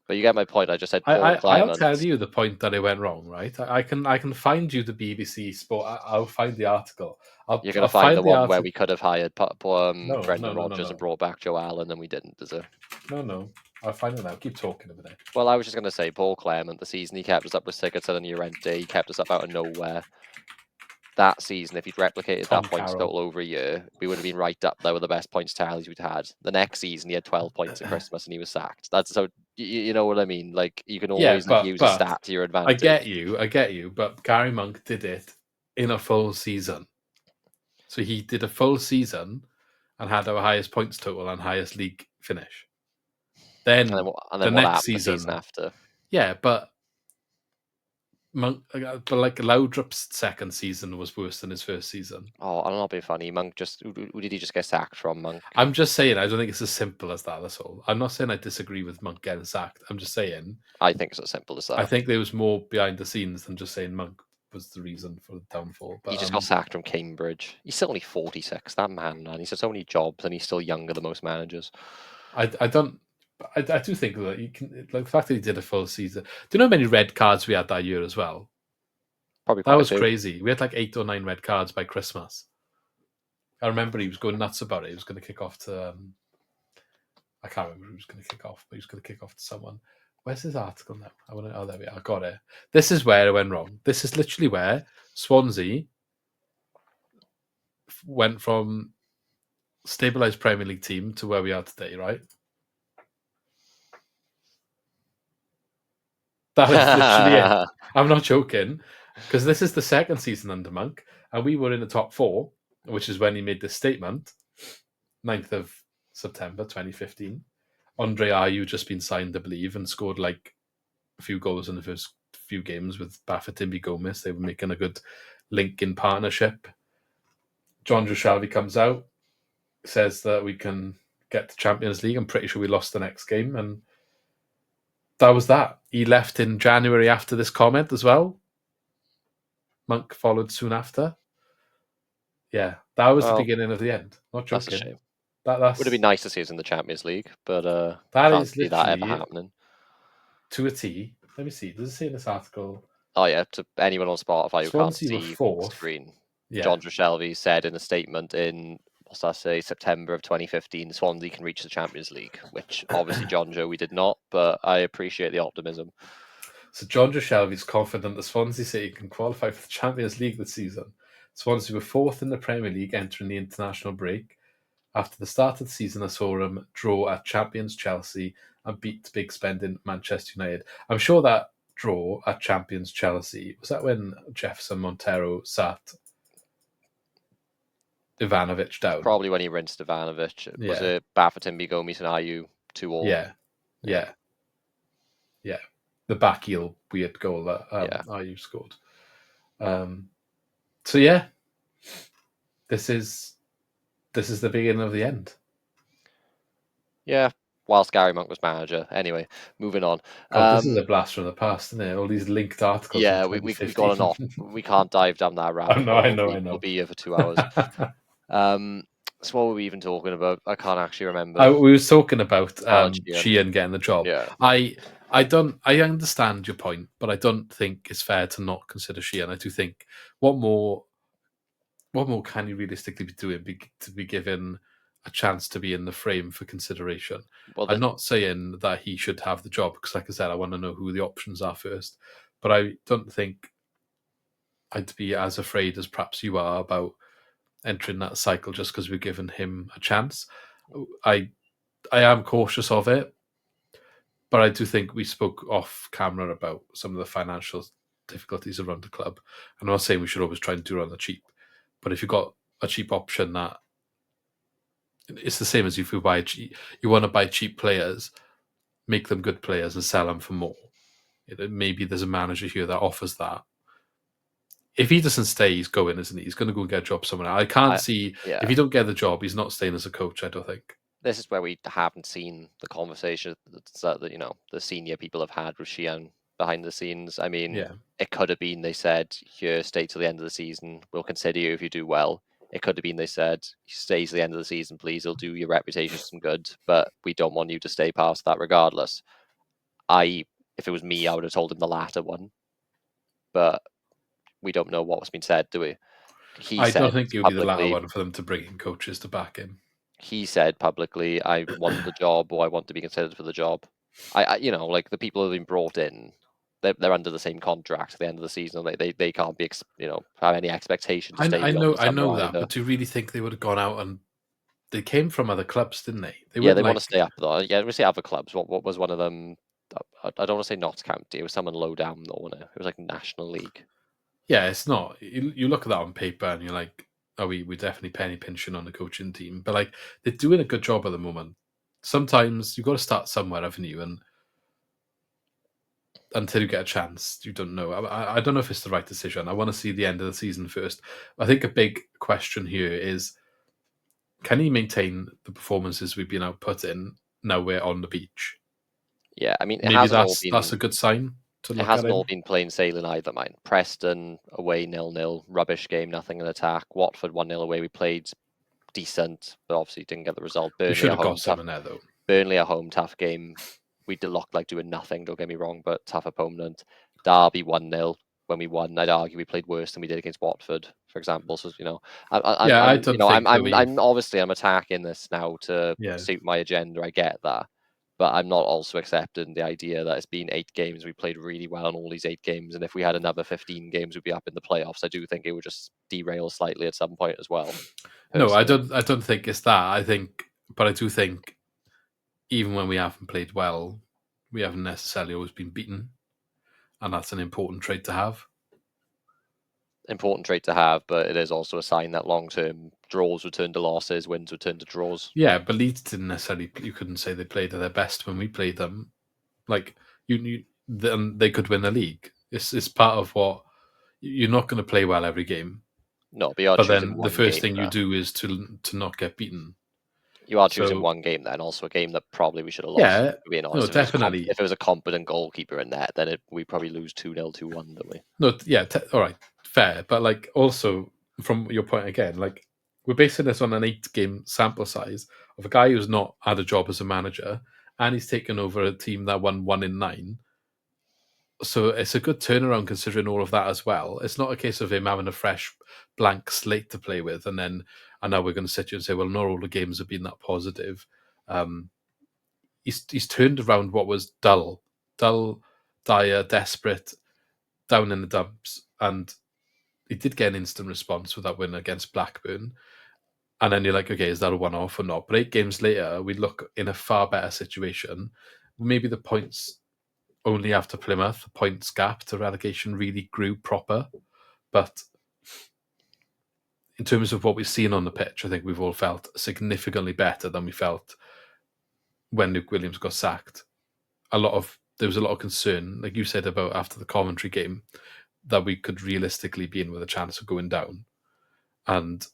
But you get my point. I just said Paul I'll Clement. tell you the point that it went wrong, right? I can find you the BBC Sport. I'll find the article. You're going I'll to find find the the one where article. we could have hired No, Brendan Rodgers and no. brought back Joe Allen, and we didn't, is it? No. I'll find it now. Keep talking over there. Well, I was just going to say, Paul Clement, the season he kept us up with Sigurdsson and Llorente, he kept us up out of nowhere. That season, if he'd replicated Tom that points Carroll. total over a year, we would have been right up there with the best points tallies we'd had. The next season, he had 12 points at Christmas and he was sacked. That's so, you know what I mean? Like, you can always use a stat to your advantage. I get you, but Gary Monk did it in a full season. So he did a full season and had our highest points total and highest league finish. Then the next season after. Yeah, but Monk, but like Laudrup's second season was worse than his first season. Oh, I'm not being funny. Monk who did he just get sacked from, Monk? I'm just saying, I don't think it's as simple as that. That's all. I'm not saying I disagree with Monk getting sacked. I'm just saying, I think it's as simple as that. I think there was more behind the scenes than just saying Monk was the reson for the downfall. But he just got sacked from Cambridge. He's still only 46. That man, he's had so many jobs, and he's still younger than most managers. I do think that you can, like the fact that he did a full season. Do you know how many red cards we had that year as well? Probably that was crazy. We had like 8 or 9 red cards by Christmas. I remember he was going nuts about it. He was going to kick off to I can't remember who was going to kick off, but he was going to kick off to someone. Where's his article now? Oh, there we are. I got it. This is where it went wrong. This is literally where Swansea went from stabilised Premier League team to where we are today, right? That is literally it. I'm not joking, because this is the second season under Monk, and we were in the top 4, which is when he made this statement, 9th of September 2015. Andre Ayew just been signed, I believe, and scored like a few goals in the first few games with Bafétimbi Gomez. They were making a good link in partnership. John Shelby comes out, says that we can get to Champions League. I'm pretty sure we lost the next game, and that was that. He left in January after this comment as well. Monk followed soon after. Yeah, that was the beginning of the end. Not joking. That's a shame. That would have been nice to see us in the Champions League, but that is literally that ever happening. To a T. Let me see. Does it say in this article? Oh yeah, to anyone on Spotify who can't see the screen. Yeah. John Shelby said in a statement in September of 2015, Swansea can reach the Champions League, which obviously we did not, but I appreciate the optimism. So John Shelby is confident that Swansea City can qualify for the Champions League this season. Swansea were 4th in the Premier League entering the international break. After the start of the season, I saw them draw at champions Chelsea and beat big spending Manchester United. I'm sure that draw at champions Chelsea, was that when Jefferson Montero sat Ivanovic down? Probably when he rinsed Ivanovic. Yeah. Was it Bafétimbi Gomez and Ayew 2-2? Yeah. The back heel weird goal that Ayew scored. So yeah, this is the beginning of the end. Yeah, whilst Gary Monk was manager. Anyway, moving on. This is a blast from the past, isn't it? All these linked articles. Yeah, we got enough. We can't dive down that rabbit hole. I know. We'll be here for 2 hours. So what were we even talking about? I can't actually remember. We were talking about Sheehan getting the job. Yeah. I understand your point, but I don't think it's fair to not consider Sheehan. I do think what more can you realistically be doing to be given a chance to be in the frame for consideration? Well, I'm not saying that he should have the job, because like I said, I want to know who the options are first. But I don't think I'd be as afraid as perhaps you are about entering that cycle just because we've given him a chance. I am cautious of it, but I do think we spoke off camera about some of the financial difficulties around the club. I'm not saying we should always try and do it on the cheap, but if you've got a cheap option, that it's the same as if you want to buy cheap players, make them good players and sell them for more. Maybe there's a manager here that offers that. If he doesn't stay, he's going, isn't he? He's going to go and get a job somewhere else. I can't see if he don't get the job, he's not staying as a coach. I don't think. This is where we haven't seen the conversation that the senior people have had with Sheehan behind the scenes. I mean, It could have been they said, "Here, stay till the end of the season. We'll consider you if you do well." It could have been they said, "Stay to the end of the season, please. It'll do your reputation some good, but we don't want you to stay past that regardless." if it was me, I would have told him the latter one. But we don't know what's been said, do we? I don't think it would be the latter one for them to bring in coaches to back him. He said publicly, "I want the job, or I want to be considered for the job." Like the people who have been brought in, they're under the same contract at the end of the season. They can't be, have any expectation to stay. I know that, but do you really think they would have gone out and they came from other clubs, didn't they? They want to stay up though. Yeah, we say other clubs. What was one of them? I don't want to say Notts County. It was someone low down though, wasn't it? It was like National League. Yeah, it's not. You look at that on paper and you're like, oh, we're definitely penny pinching on the coaching team. But like, they're doing a good job at the moment. Sometimes you've got to start somewhere, haven't you? And until you get a chance, you don't know. I don't know if it's the right decision. I want to see the end of the season first. I think a big question here is, can he maintain the performances we've been outputting now we're on the beach? Yeah, I mean, maybe that's a good sign. It hasn't all been plain sailing either, mine. Preston away 0-0, rubbish game, nothing in attack. Watford 1-0 away, we played decent, but obviously didn't get the result. Burnley, we should have got something there though. Burnley at home, tough game. We did look like doing nothing, don't get me wrong, but tough opponent. Derby 1-0 when we won. I'd argue we played worse than we did against Watford, for example. So I'm obviously attacking this now to suit my agenda. I get that. But I'm not also accepting the idea that it's been 8 games. We played really well in all these 8 games. And if we had another 15 games, we'd be up in the playoffs. I do think it would just derail slightly at some point as well. Personally. No, I don't think it's that. But I do think even when we haven't played well, we haven't necessarily always been beaten. And that's an important trait to have. Important trait to have, but it is also a sign that long-term draws would turn to losses, wins would turn to draws. Yeah, but Leeds didn't necessarily. You couldn't say they played at their best when we played them. Like they could win the league. It's part of what you're not going to play well every game. No, but then the first thing you do is to not get beaten. You are choosing one game then, also a game that probably we should have lost. Yeah, being honest. No, definitely. If it was a competent goalkeeper in that, then we probably lose 2-0, 2-1, don't we? No, yeah, all right, fair. But like also from your point again, like we're basing this on an 8-game sample size of a guy who's not had a job as a manager, and he's taken over a team that won 1 in 9. So it's a good turnaround considering all of that as well. It's not a case of him having a fresh blank slate to play with, and now we're going to sit here and say, well, not all the games have been that positive. He's turned around what was dull, dire, desperate, down in the dumps, and he did get an instant response with that win against Blackburn. And then you're like, okay, is that a one-off or not? But 8 games later, we look in a far better situation. Maybe the points only after Plymouth, the points gap to relegation really grew proper. But in terms of what we've seen on the pitch, I think we've all felt significantly better than we felt when Luke Williams got sacked. There was a lot of concern, like you said about after the Coventry game, that we could realistically be in with a chance of going down. And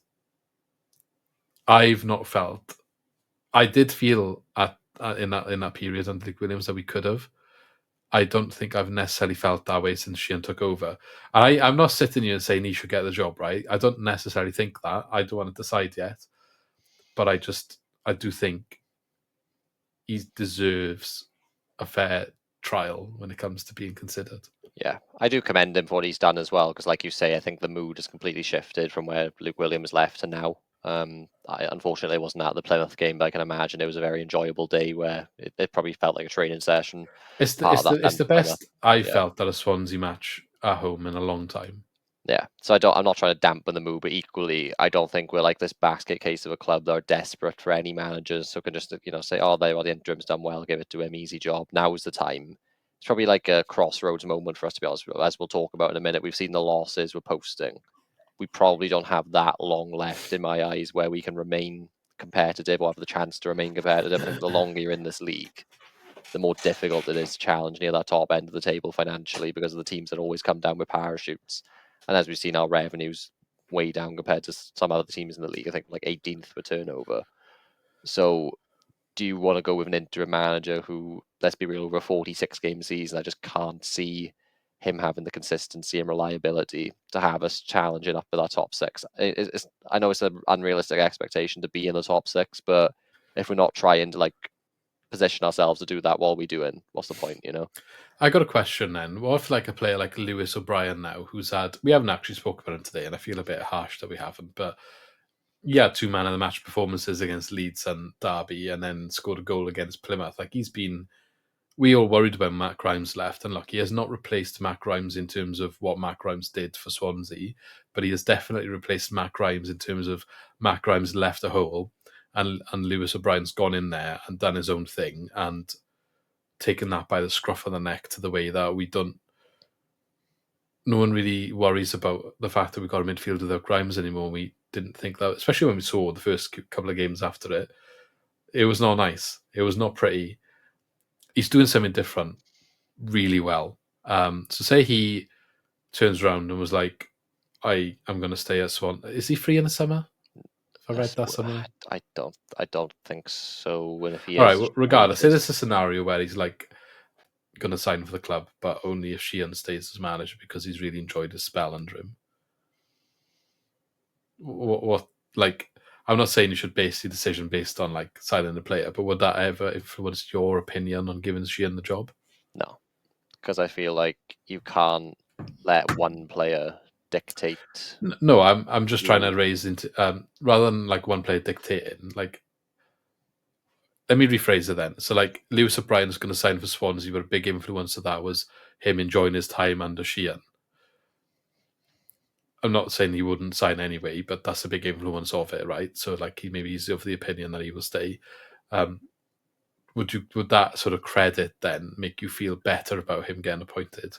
I've not felt. I did feel in that period under Luke Williams that we could have. I don't think I've necessarily felt that way since Sheehan took over. And I'm not sitting here and saying he should get the job, right? I don't necessarily think that. I don't want to decide yet. But I do think he deserves a fair trial when it comes to being considered. Yeah, I do commend him for what he's done as well, because like you say, I think the mood has completely shifted from where Luke Williams left to now. I unfortunately wasn't at the Plymouth game, but I can imagine it was a very enjoyable day where it probably felt like a training session. It's the best I've felt at a Swansea match at home in a long time. Yeah, so I'm not trying to dampen the mood, but equally, I don't think we're like this basket case of a club that are desperate for any managers who can just say, oh, the interim's done well, give it to him, easy job. Now is the time. It's probably like a crossroads moment for us, to be honest. As we'll talk about in a minute, we've seen the losses we're posting. We probably don't have that long left in my eyes where we can remain competitive or have the chance to remain competitive. I think the longer you're in this league, the more difficult it is to challenge near that top end of the table financially because of the teams that always come down with parachutes. And as we've seen, our revenues way down compared to some other teams in the league. I think like 18th for turnover. So do you want to go with an interim manager who, let's be real, over a 46-game season, I just can't see him having the consistency and reliability to have us challenging up for that top 6. I know it's an unrealistic expectation to be in the top 6, but if we're not trying to position ourselves to do that while we do it. What's the point, you know? I got a question then. What if like a player like Lewis O'Brien now, we haven't actually spoken about him today, and I feel a bit harsh that we haven't, but he had 2 man of the match performances against Leeds and Derby, and then scored a goal against Plymouth. Like we all worried about Matt Grimes left, and look, he has not replaced Matt Grimes in terms of what Matt Grimes did for Swansea, but he has definitely replaced Matt Grimes in terms of Matt Grimes left a hole, and Lewis O'Brien's gone in there and done his own thing and taken that by the scruff of the neck to the way that we don't. No one really worries about the fact that we got a midfield without Grimes anymore. We didn't think that, especially when we saw the first couple of games after it. It was not nice. It was not pretty. He's doing something different really well. So say he turns around and was like, I'm going to stay at Swan. Is he free in the summer? If I read that somewhere. I don't think so. And if he All is, right, regardless, say this is a scenario where he's like going to sign for the club, but only if Sheehan stays as manager because he's really enjoyed his spell under him. What like, I'm not saying you should base your decision based on like signing the player, but would that ever influence your opinion on giving Sheehan the job? No, because I feel like you can't let one player dictate. No, I'm just trying to raise into rather than like one player dictating. Like, let me rephrase it then. So like Lewis O'Brien's going to sign for Swansea, but a big influence of that was him enjoying his time under Sheehan. I'm not saying he wouldn't sign anyway, but that's a big influence of it, right? So like he's of the opinion that he will stay. Would that sort of credit then make you feel better about him getting appointed?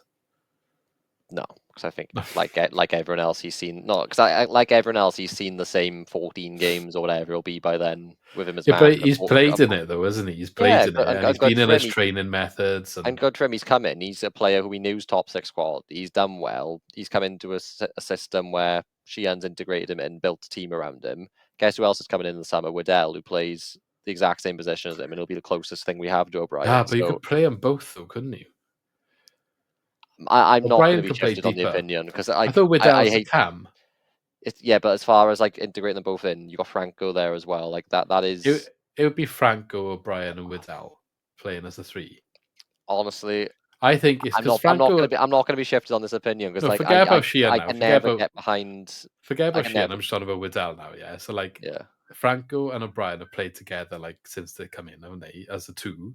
No, because I think like everyone else he's seen. No, because I like everyone else he's seen the same 14 games or whatever it'll be by then with him as yeah, manager. but he's played in it though, isn't he? He's played in it, and he's been in his training methods. And good for him, he's come in. He's a player who we knew's top 6 quality. He's done well. He's come into a system where Sheehan's integrated him in, built a team around him. Guess who else is coming in the summer? Waddell, who plays the exact same position as him, and it'll be the closest thing we have to O'Brien. But you could play them both though, couldn't you? I'm not going to be shifted on the opinion because I thought Waddell's a cam. Yeah, but as far as like integrating them both in, you got Franco there as well. Like that is. It would be Franco, O'Brien, and Waddell playing as a 3. Honestly, I think it's because I'm not going to be shifted on this opinion because forget about Sheehan now. I can never get behind. Forget about Sheehan. I'm just talking about Waddell now. Yeah, so like Franco and O'Brien have played together like since they come in, haven't they? As a 2,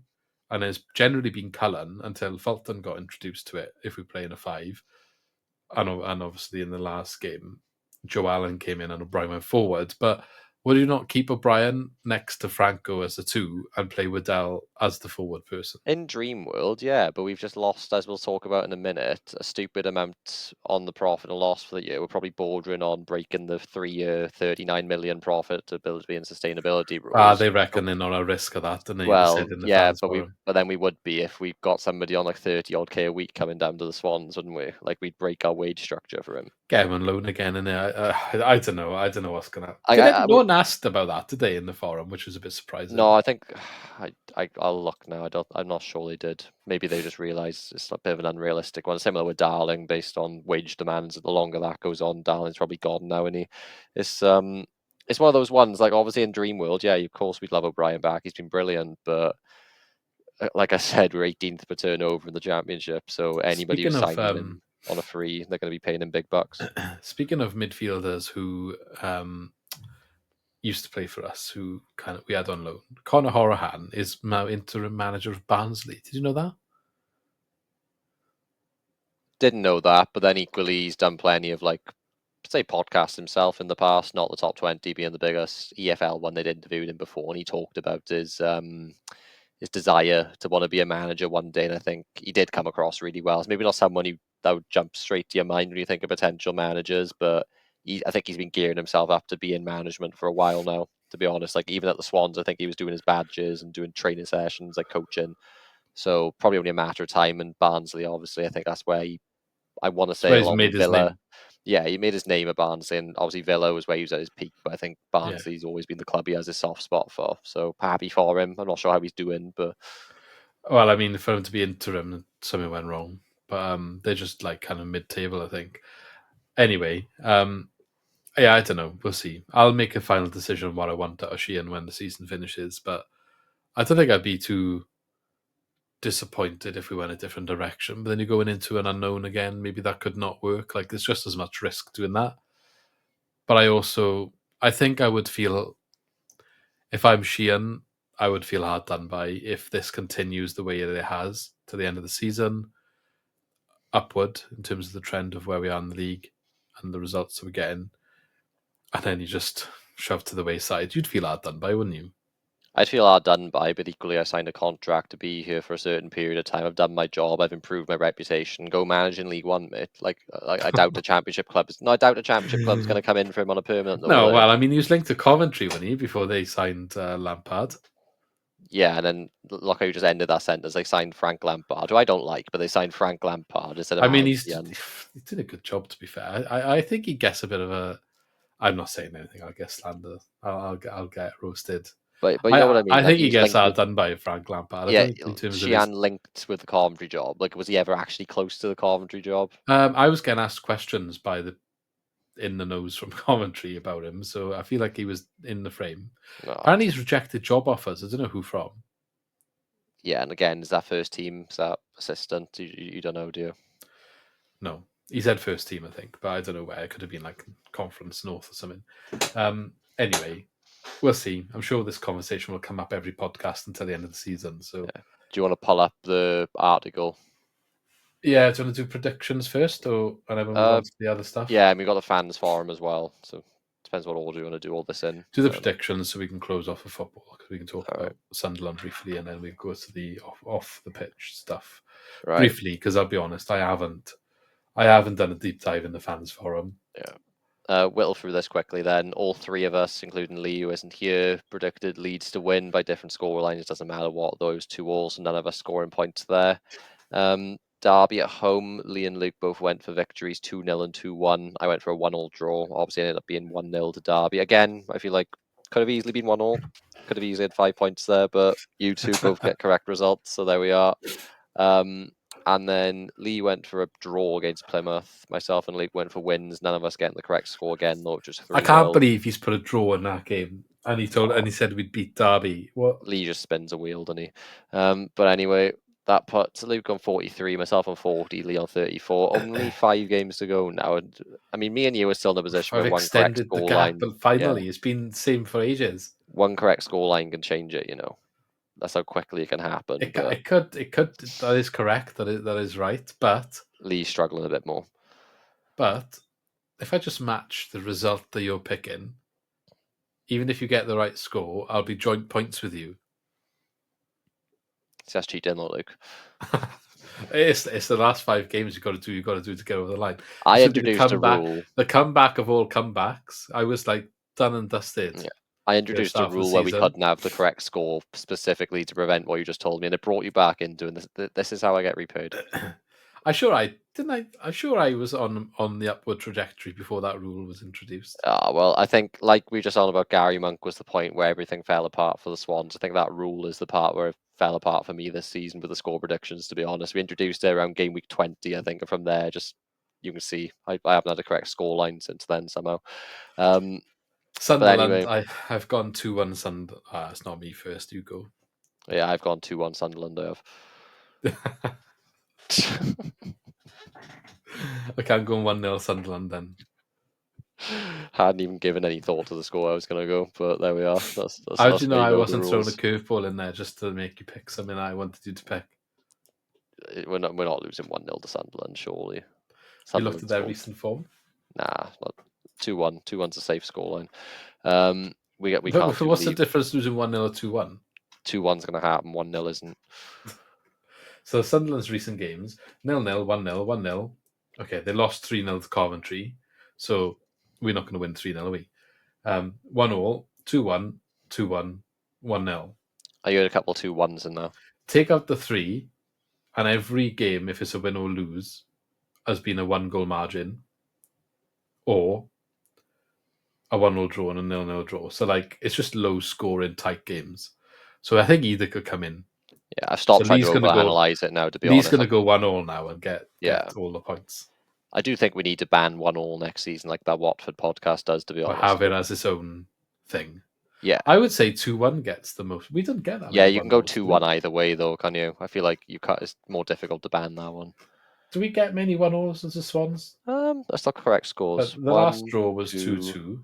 and it's generally been Cullen until Fulton got introduced to it. If we play in a 5, and obviously in the last game, Joe Allen came in and O'Brien went forward. But would you not keep O'Brien next to Franco as a 2 and play Waddell as the forward person? In Dream World, yeah, but we've just lost, as we'll talk about in a minute, a stupid amount on the profit and loss for the year. We're probably bordering on breaking the 3-year, 39 million profit to build in sustainability rules. They reckon they're not at risk of that, don't they? Well, yeah, but then we would be if we got somebody on like 30 odd K a week coming down to the Swans, wouldn't we? Like we'd break our wage structure for him. Get him on loan again, and I don't know. I don't know what's gonna happen. No one asked about that today in the forum, which was a bit surprising. No, I think I'll look now. I'm not sure they did. Maybe they just realised it's a bit of an unrealistic one. Similar with Darling, based on wage demands. The longer that goes on, Darling's probably gone now, and it's one of those ones. Like obviously in Dream World, yeah, of course we'd love O'Brien back. He's been brilliant, but like I said, we're 18th per turnover in the championship. So anybody who's signing him on a free, they're going to be paying him big bucks. Speaking of midfielders who used to play for us, who we had on loan, Conor Horahan is now interim manager of Barnsley. Did you know that? Didn't know that, but then equally he's done plenty of podcasts himself in the past, not the top 20 being the biggest. EFL one, they'd interviewed him before, and he talked about his desire to want to be a manager one day, and I think he did come across really well. So maybe not someone that would jump straight to your mind when you think of potential managers, but I think he's been gearing himself up to be in management for a while now, to be honest. Like even at the Swans, I think he was doing his badges and doing training sessions, like coaching. So probably only a matter of time. And Barnsley, obviously, I think that's where I want to say along with Villa. Yeah, he made his name at Barnsley, and obviously Villa was where he was at his peak. But I think Barnsley's always been the club he has a soft spot for. So happy for him. I'm not sure how he's doing, but well, I mean, for him to be interim, something went wrong. But they're just like kind of mid-table, I think. Anyway, yeah, I don't know. We'll see. I'll make a final decision on what I want out of Sheehan when the season finishes. But I don't think I'd be too disappointed if we went a different direction. But then you're going into an unknown again. Maybe that could not work. Like there's just as much risk doing that. But I think I would feel, if I'm Sheehan, I would feel hard done by if this continues the way that it has to the end of the season, upward in terms of the trend of where we are in the league and the results that we're getting, and then you just shove to the wayside. You'd feel hard done by, wouldn't you? I'd feel hard done by, but equally I signed a contract to be here for a certain period of time. I've done my job. I've improved my reputation. Go manage in League One, mate. Like I doubt a Championship club is. No, I doubt a Championship club's going to come in for him on a permanent. No, well, I mean, he was linked to Coventry, wasn't he, before they signed Lampard? Yeah, and then look how you just ended that sentence. They signed Frank Lampard, who I don't like, but they signed Frank Lampard instead of. I mean, he did a good job, to be fair. I think he gets a bit of a. I'm not saying anything. I'll get slander. I'll get roasted. But you know what I mean. I think he gets hard done by Frank Lampard. Yeah, in terms Sheehan of linked with the Coventry job. Like, was he ever actually close to the Coventry job? I was getting asked questions by the in the nose from Coventry about him, so I feel like he was in the frame. No. Apparently, he's rejected job offers. I don't know who from. Yeah, and again, is that first team? Is that assistant? You don't know, do you? No, he said first team, I think, but I don't know where. It could have been like Conference North or something. Anyway, we'll see. I'm sure this conversation will come up every podcast until the end of the season. So, do you want to pull up the article? Yeah, do you want to do predictions first, or and then we'll move on to the other stuff? Yeah, and we've got the fans forum as well. So depends what order you want to do all this in. Do the predictions so we can close off the football, because we can talk about Sunderland briefly, and then we go to the off the pitch stuff briefly. Because I'll be honest, I haven't done a deep dive in the fans forum. Yeah. Whittle through this quickly then. All three of us, including Lee, who isn't here, predicted Leeds to win by different score lines. It doesn't matter what, those 2-2, so none of us scoring points there. Derby at home, Lee and Luke both went for victories 2-0 and 2-1. I went for a 1-1 draw. Obviously, it ended up being 1-0 to Derby. Again, I feel like could have easily been 1-1. Could have easily had 5 points there, but you two both get correct results, so there we are. And then Lee went for a draw against Plymouth. Myself and Luke went for wins. None of us getting the correct score again, though. Just 3-0. I can't believe he's put a draw in that game. And he said we'd beat Derby. What? Lee just spins a wheel, doesn't he? But anyway, that puts Luke on 43, myself on 40, Lee on 34. Only 5 games to go now. I mean, me and you are still in a position where one correct score line. Finally, it's been the same for ages. One correct score line can change it, you know. That's how quickly it can happen. It could. That is correct. That is right. But Lee's struggling a bit more. But if I just match the result that you're picking, even if you get the right score, I'll be joint points with you. So that's cheating, though, Luke. It's the last 5 games you've got to do to get over the line. I introduced a rule. The comeback of all comebacks. I was like done and dusted. Yeah. I introduced a rule where we couldn't have the correct score specifically to prevent what you just told me, and it brought you back in doing this. This is how I get repaid. I'm sure I was on the upward trajectory before that rule was introduced. Well, I think like we just on about Gary Monk was the point where everything fell apart for the Swans. I think that rule is the part where it fell apart for me this season with the score predictions, to be honest. We introduced it around game week 20, I think, and from there, just you can see I haven't had a correct score line since then somehow. Sunderland, anyway, I've gone 2-1 Sunderland. It's not me first, you go. Yeah, I've gone 2-1 Sunderland, I have. I can't go 1-0 Sunderland then. Hadn't even given any thought to the score I was going to go, but there we are. How do you know I wasn't throwing a curveball in there just to make you pick something I wanted you to pick? We're not losing 1-0 to Sunderland, surely. You looked at their recent form? Nah, 2-1. 2-1's a safe scoreline. We can't. What's the difference losing 1-0 or 2-1? 2-1's going to happen. 1-0 isn't. So Sunderland's recent games: 0-0, 1-0, 1-0. Okay, they lost 3-0 to Coventry, so we're not going to win 3-0, are we? 1-1, 2-1, 2-1, 1-0. I heard a couple of 2-1s in there. Take out the 3, and every game, if it's a win or lose, has been a 1-goal margin, or a 1-0 draw and a 0-0 draw. So it's just low scoring tight games. So I think either could come in. Yeah, I've stopped trying to overanalyze it now, to be honest. Lee's going to go 1-1 now and get all the points. I do think we need to ban 1-1 next season, like that Watford podcast does, to be honest. Or have it as its own thing. Yeah. I would say 2-1 gets the most. We don't get that. Yeah, many you can go 1-0s, do we? 2-1 either way, though, can you? I feel like it's more difficult to ban that one. Do we get many 1-0s as the Swans? That's not correct scores. The last draw was 2-2.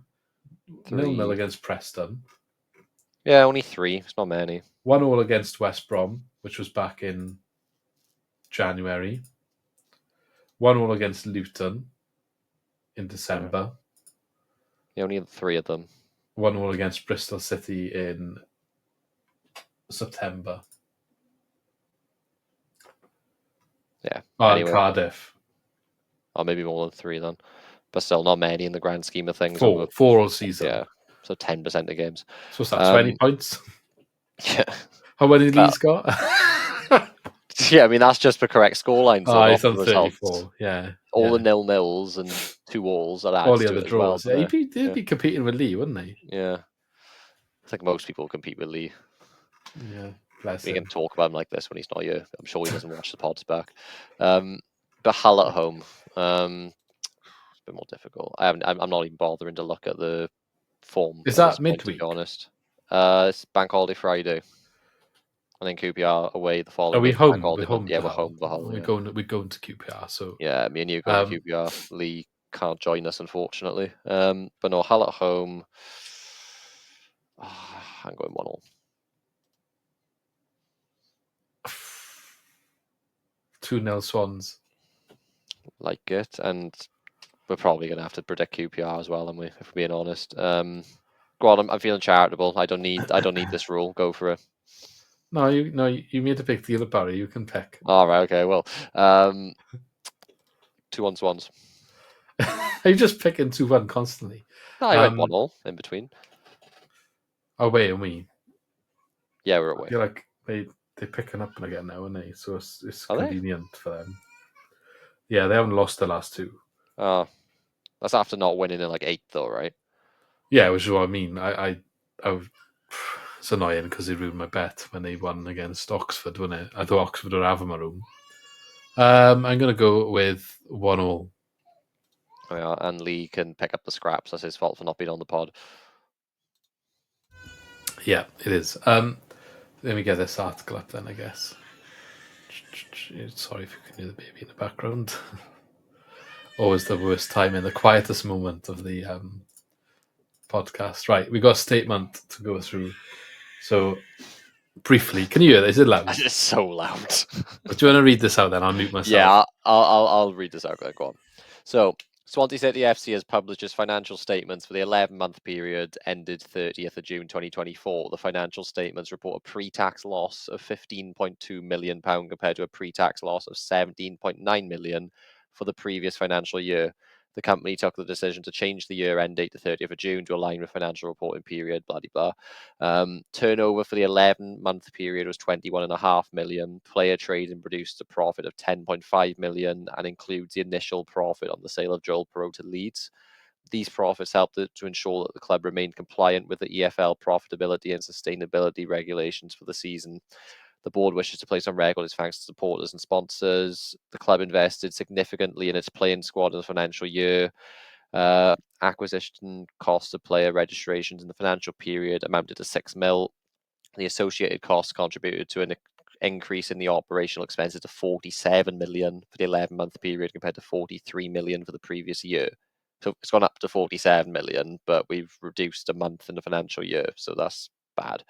0-0 3. against Preston. Yeah, only 3. It's not many. 1-1 against West Brom, which was back in January. 1-1 against Luton in December. You only had 3 of them. 1-1 against Bristol City in September. Yeah. Anyway. Cardiff. Or maybe more than 3 then. But still, not many in the grand scheme of things. 4 all season. Yeah, so 10% of games. So what's that, 20 points? Yeah. How many Leeds got? Yeah, I mean, that's just for correct scoreline. So he's on 34, yeah. All the 0-0s and 2-2s that adds all the to other it draws. as well, he'd be competing with Lee, wouldn't he? Yeah. I think most people compete with Lee. Yeah, bless we him. can talk about him like this when he's not here. I'm sure he doesn't watch the pods back. But Hull at home, it's a bit more difficult. I'm not even bothering to look at the form. Is that midweek? To be honest, it's Bank Holiday Friday, and then QPR away the following. Are we home? We're home. We're home. We're going to QPR. So yeah, me and you go to QPR. Lee can't join us, unfortunately. But no, Hull at home. I'm going 1-1. 2-0 Swans. Like it, and we're probably going to have to predict QPR as well, aren't we? If we're being honest. Go on, I'm feeling charitable. I don't need this rule. Go for it. No, you made to pick the other Barry. You can pick. All right, okay. Well, 2-1 Swans. Are you just picking 2-1 constantly? No, I went 1-1 in between. Away and we. Yeah, we're away. I feel like they're picking up again now, aren't they? So it's convenient for them. Yeah, they haven't lost the last 2. Oh, that's after not winning in like 8th, though, right? Yeah, which is what I mean. It's annoying because they ruined my bet when they won against Oxford, wasn't it? I thought Oxford would have my room. I'm going to go with 1-1. Oh, yeah, and Lee can pick up the scraps. That's his fault for not being on the pod. Yeah, it is. Let me get this article up then, I guess. Sorry if you can hear the baby in the background. Always the worst time in the quietest moment of the podcast. Right, we got a statement to go through. So, briefly, can you hear this? Is it loud? It's so loud. Do you want to read this out then? I'll mute myself. Yeah, I'll read this out. Go on. So, Swansea City FC has published its financial statements for the 11-month period ended 30th of June 2024. The financial statements report a pre-tax loss of £15.2 million compared to a pre-tax loss of £17.9 million for the previous financial year. The company took the decision to change the year-end date to 30th of June to align with financial reporting period, blah. Turnover for the 11-month period was 21.5 million. Player trading produced a profit of 10.5 million and includes the initial profit on the sale of Joel Perot to Leeds. These profits helped to ensure that the club remained compliant with the EFL profitability and sustainability regulations for the season. The board wishes to place on record its thanks to supporters and sponsors. The club invested significantly in its playing squad in the financial year. Acquisition cost of player registrations in the financial period amounted to 6 million. The associated costs contributed to an increase in the operational expenses to 47 million for the 11-month period compared to 43 million for the previous year. So it's gone up to 47 million, but we've reduced a month in the financial year, so that's bad.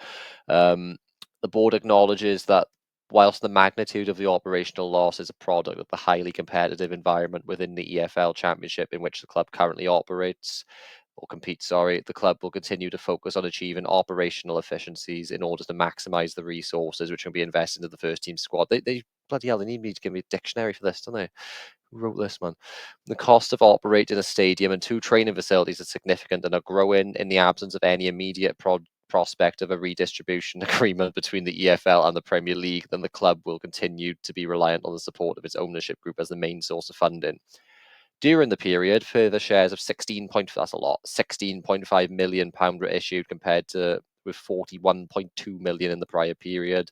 The board acknowledges that whilst the magnitude of the operational loss is a product of the highly competitive environment within the EFL Championship in which the club currently competes, the club will continue to focus on achieving operational efficiencies in order to maximise the resources which can be invested into the first team squad. They bloody hell, they need me to give me a dictionary for this, don't they? Who wrote this, man? The cost of operating a stadium and 2 training facilities is significant and are growing in the absence of any immediate prospect of a redistribution agreement between the EFL and the Premier League. Then the club will continue to be reliant on the support of its ownership group as the main source of funding. During the period, further shares of 16.5 million pound were issued compared to with 41.2 million in the prior period.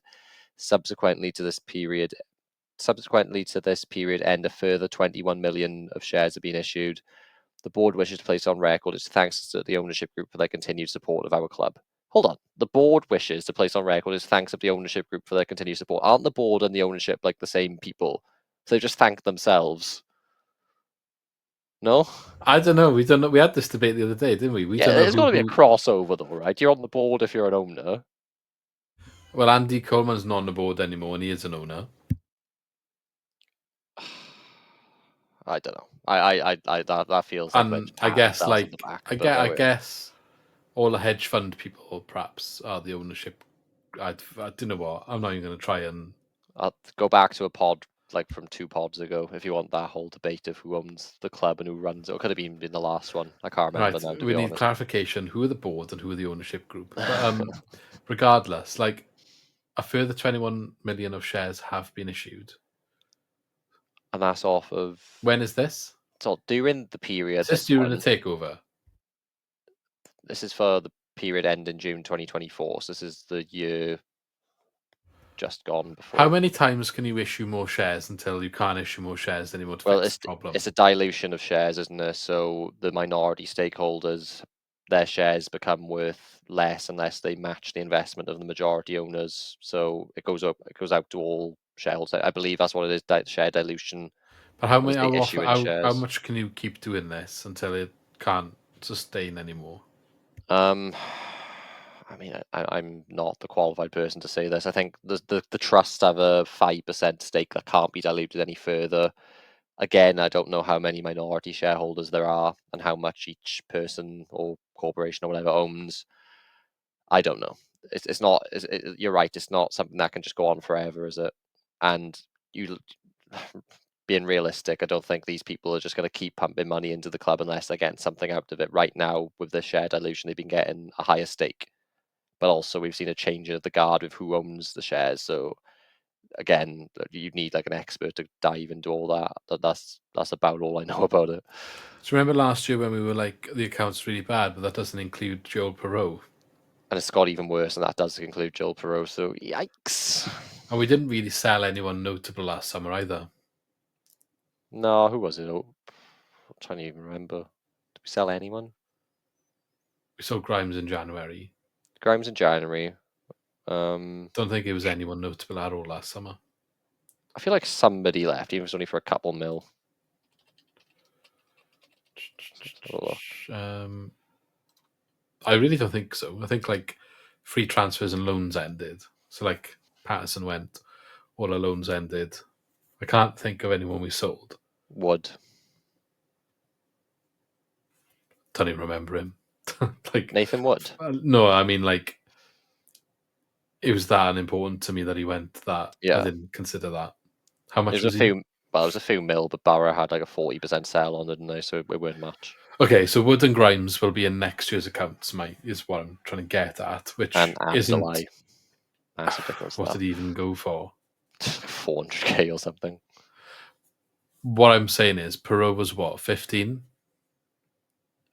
Subsequently to this period end, a further 21 million of shares have been issued. The board wishes to place on record its thanks to the ownership group for their continued support of our club. Hold on. The board wishes to place on record his thanks of the ownership group for their continued support. Aren't the board and the ownership like the same people? So they just thank themselves. No? I don't know. We don't know. We had this debate the other day, didn't we? We Yeah, don't know there's got to be a crossover though, right? You're on the board if you're an owner. Well, Andy Coleman's not on the board anymore, and he is an owner. I don't know. That feels like And I guess, on the back. I guess all the hedge fund people perhaps are the ownership. I don't know what. I'm not even going to try and. I'll go back to a pod like from 2 pods ago if you want that whole debate of who owns the club and who runs it. It could have been in the last one. I can't remember Right, now, to we be need honest. clarification. Who are the board and who are the ownership group? But regardless, like a further 21 million of shares have been issued. And that's off of. When is this? So during the period. Is this during the takeover? This is for the period ending June 2024. So this is the year just gone before. How many times can you issue more shares until you can't issue more shares anymore to fix the problem? It's a dilution of shares, isn't it? So the minority stakeholders, their shares become worth less unless they match the investment of the majority owners. So it goes out to all shareholders. I believe that's what it is, share dilution. But how much can you keep doing this until it can't sustain anymore? I mean, I'm not the qualified person to say this. I think the trusts have a 5% stake that can't be diluted any further. Again, I don't know how many minority shareholders there are and how much each person or corporation or whatever owns. I don't know. It's not. You're right. It's not something that can just go on forever, is it? And you, being realistic, I don't think these people are just going to keep pumping money into the club unless they're getting something out of it. Right now, with the share dilution, they've been getting a higher stake, but also we've seen a change of the guard with who owns the shares. So again, you need like an expert to dive into all that. That's about all I know about it. Do you remember last year when we were like, the account's really bad, but that doesn't include Joel Perot? And it's got even worse, and that does include Joel Perot. So yikes! And we didn't really sell anyone notable last summer either. No, who was it? I'm trying to even remember. Did we sell anyone? We sold Grimes in January. Grimes in January. Don't think it was anyone notable at all last summer. I feel like somebody left, even if it's only for a couple mil. I really don't think so. I think like free transfers and loans ended. So like Patterson went, all our loans ended. I can't think of anyone we sold. Wood. Don't even remember him. Like Nathan Wood. No, I mean like it was that unimportant to me that he went that I didn't consider that. How much was he? Well, it was a few mil, but Barra had like a 40% sell on, didn't they? So it weren't much. Okay, so Wood and Grimes will be in next year's accounts, is what I'm trying to get at, which and isn't... July. Massive difference. What did he even go for? 400k or something. What I'm saying is, Perot was what, 15?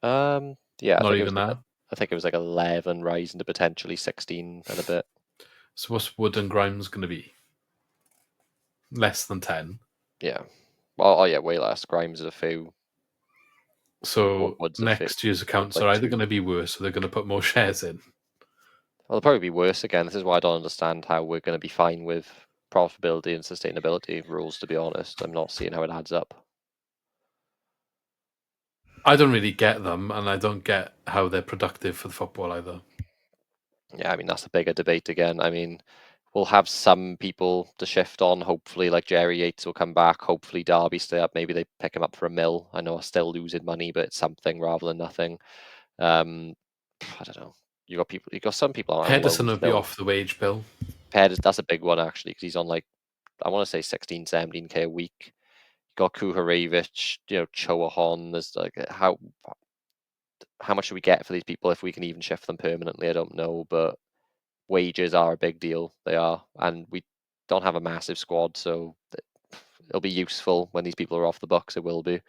Yeah. Not even that? I think it was like 11, rising to potentially 16 and a bit. So what's Wood and Grimes going to be? Less than 10? Yeah. Well, yeah, way less. Grimes is a few. So next year's accounts are either going to be worse or they're going to put more shares in. Well, they'll probably be worse again. This is why I don't understand how we're going to be fine with profitability and sustainability rules, to be honest. I'm not seeing how it adds up. I don't really get them, and I don't get how they're productive for the football either. Yeah, I mean, that's a bigger debate again. I mean, we'll have some people to shift on. Hopefully, like Jerry Yates will come back. Hopefully, Derby stay up. Maybe they pick him up for a mil. I know I'm still losing money, but it's something rather than nothing. I don't know. You got some people. Pedersen would be off the wage bill. That's a big one actually, because he's on like, I want to say 16, 17k a week. You got Kuharevich, Choahon. There's like how much should we get for these people if we can even shift them permanently? I don't know, but wages are a big deal. They are, and we don't have a massive squad, so it'll be useful when these people are off the books. It will be.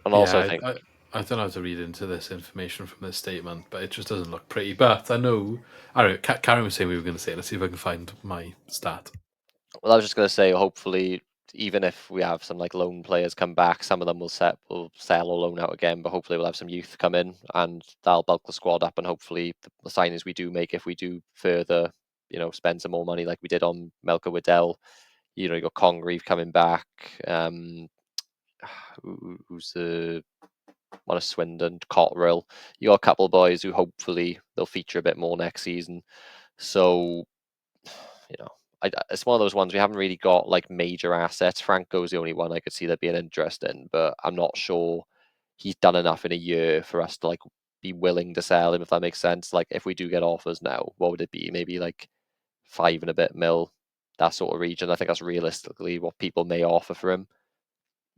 And also, I think I don't know how to read into this information from this statement, but it just doesn't look pretty. But I know. All right, Karen was saying we were going to say. Let's see if I can find my stat. Well, I was just going to say, hopefully, even if we have some like loan players come back, some of them will sell or loan out again, but hopefully we'll have some youth come in and that'll bulk the squad up, and hopefully the signings we do make, if we do further, spend some more money like we did on Melker Waddell, you got Congreve coming back, who's the one of Swindon, Cotterill. You got a couple of boys who hopefully they'll feature a bit more next season. So, it's one of those ones we haven't really got like major assets. Franco's the only one I could see there being interest in, but I'm not sure he's done enough in a year for us to like be willing to sell him, if that makes sense. Like if we do get offers now, what would it be? Maybe like 5 and a bit mil, that sort of region. I think that's realistically what people may offer for him.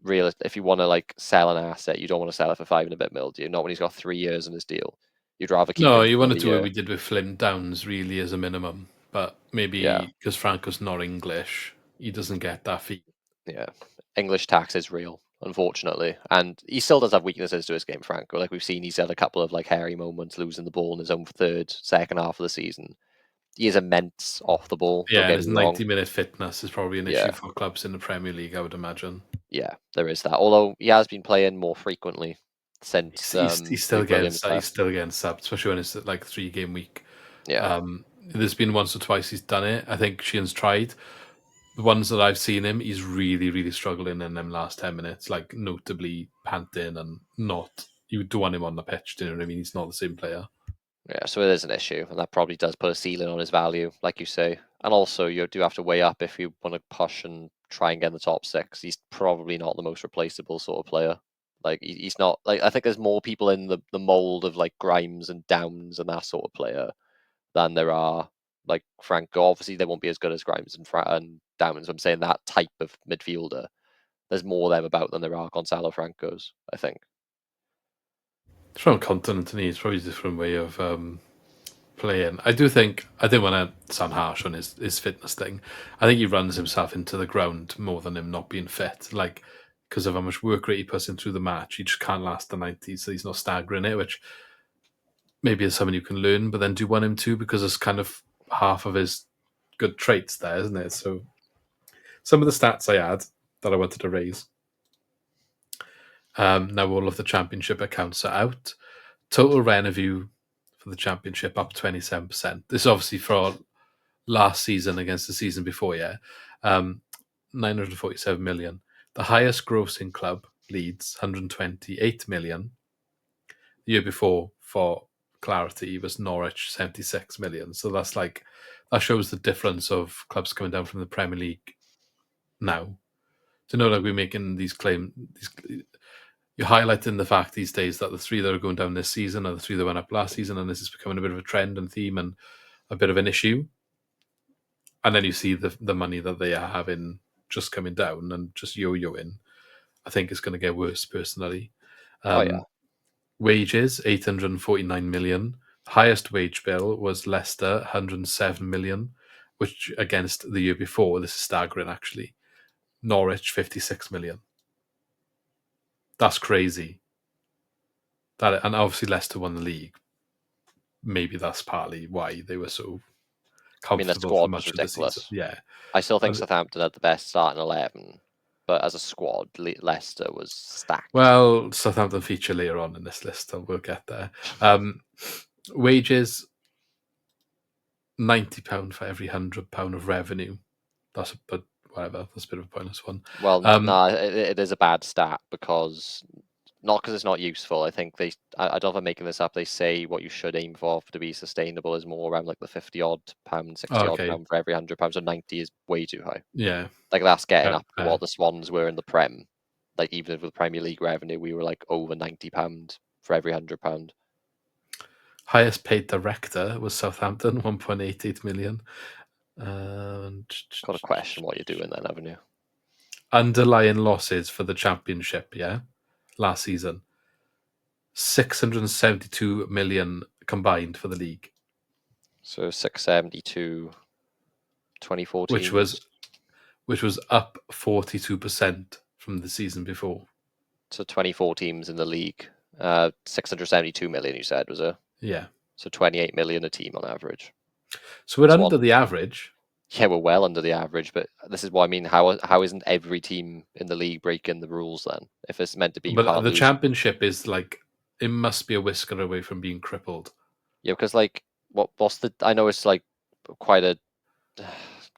If you want to like sell an asset, you don't want to sell it for 5 and a bit mil, do you? Not when he's got 3 years in his deal. You'd rather keep No, him you for want to another do what year. we did with Flynn Downs, really, as a minimum. But Yeah, maybe because Franco's not English, he doesn't get that fee. yeah. English tax is real, unfortunately, and he still does have weaknesses to his game, Franco. Like we've seen, he's had a couple of like hairy moments, losing the ball in his own second half of the season. He is immense off the ball. Don't Yeah, and get his me wrong. 90-minute fitness is probably an Yeah, issue for clubs in the Premier League, I would imagine. yeah, there is that. Although he has been playing more frequently since He's still Luke getting Williams left. he's still getting subbed, especially when it's like 3-game week. Yeah, There's been once or twice he's done it. I think Sheehan's tried. The ones that I've seen him, he's really, really struggling in them last 10 minutes, like notably panting and not. You do want him on the pitch, do you know what I mean? He's not the same player. yeah. So it is an issue, and that probably does put a ceiling on his value, like you say. And also, you do have to weigh up if you want to push and try and get in the top 6. He's probably not the most replaceable sort of player. Like he's not like, I think there's more people in the mold of like Grimes and Downs and that sort of player than there are like Franco. Obviously, they won't be as good as Grimes and Downs. I'm saying that type of midfielder. There's more of them about than there are Gonzalo Francos, I think. Different continent, and he's probably a different way of playing. I do think I didn't want to sound harsh on his fitness thing. I think he runs himself into the ground more than him not being fit. Like because of how much work rate he puts in through the match, he just can't last the 90, so he's not staggering it, which maybe is something you can learn. But then do you want him to, because it's kind of half of his good traits there, isn't it? So some of the stats I had that I wanted to raise. Now all of the championship accounts are out. Total revenue for the championship up 27%. This is obviously for last season against the season before, yeah. 947 million. The highest grossing club, Leeds, 128 million. The year before, for clarity, was Norwich, 76 million. So that shows the difference of clubs coming down from the Premier League now. To know, like, we're making these claims, you're highlighting the fact these days that the 3 that are going down this season are the 3 that went up last season, and this is becoming a bit of a trend and theme and a bit of an issue. And then you see the money that they are having just coming down and just yo-yoing. I think it's going to get worse, personally. Oh yeah. Wages, 849 million. Highest wage bill was Leicester, 107 million, which against the year before, this is staggering actually, Norwich, 56 million. That's crazy. And obviously Leicester won the league. Maybe that's partly why they were so comfortable The for squad was much of the season. ridiculous. Yeah. I still think Southampton had the best starting 11, but as a squad, Leicester was stacked. Well, Southampton feature later on in this list, and we'll get there. Wages, £90 for every £100 of revenue. That's whatever. That's a bit of a pointless one. Well, no, it is a bad stat because not because it's not useful. I think I don't know if I'm making this up. They say what you should aim for to be sustainable is more around like the 50 odd pound, 60 odd Okay. pound for every £100. So 90 is way too high. Yeah. Like that's getting up to what the Swans were in the Prem. Like even with Premier League revenue, we were like over £90 for every £100. Highest paid director was Southampton, 1.88 million. And Got to question what you're doing then, haven't you? underlying losses for the championship, yeah, last season, 672 million combined for the league. So 672, 2014, which was up 42% from the season before. So 24 teams in the league. 672 million, you said, was it? Yeah. So 28 million a team on average. So we're under the average. Yeah, we're well under the average, but this is what I mean. How isn't every team in the league breaking the rules then? If it's meant to be you But can't the lose. Championship is like, it must be a whisker away from being crippled. Yeah, because like what's the? I know it's like quite a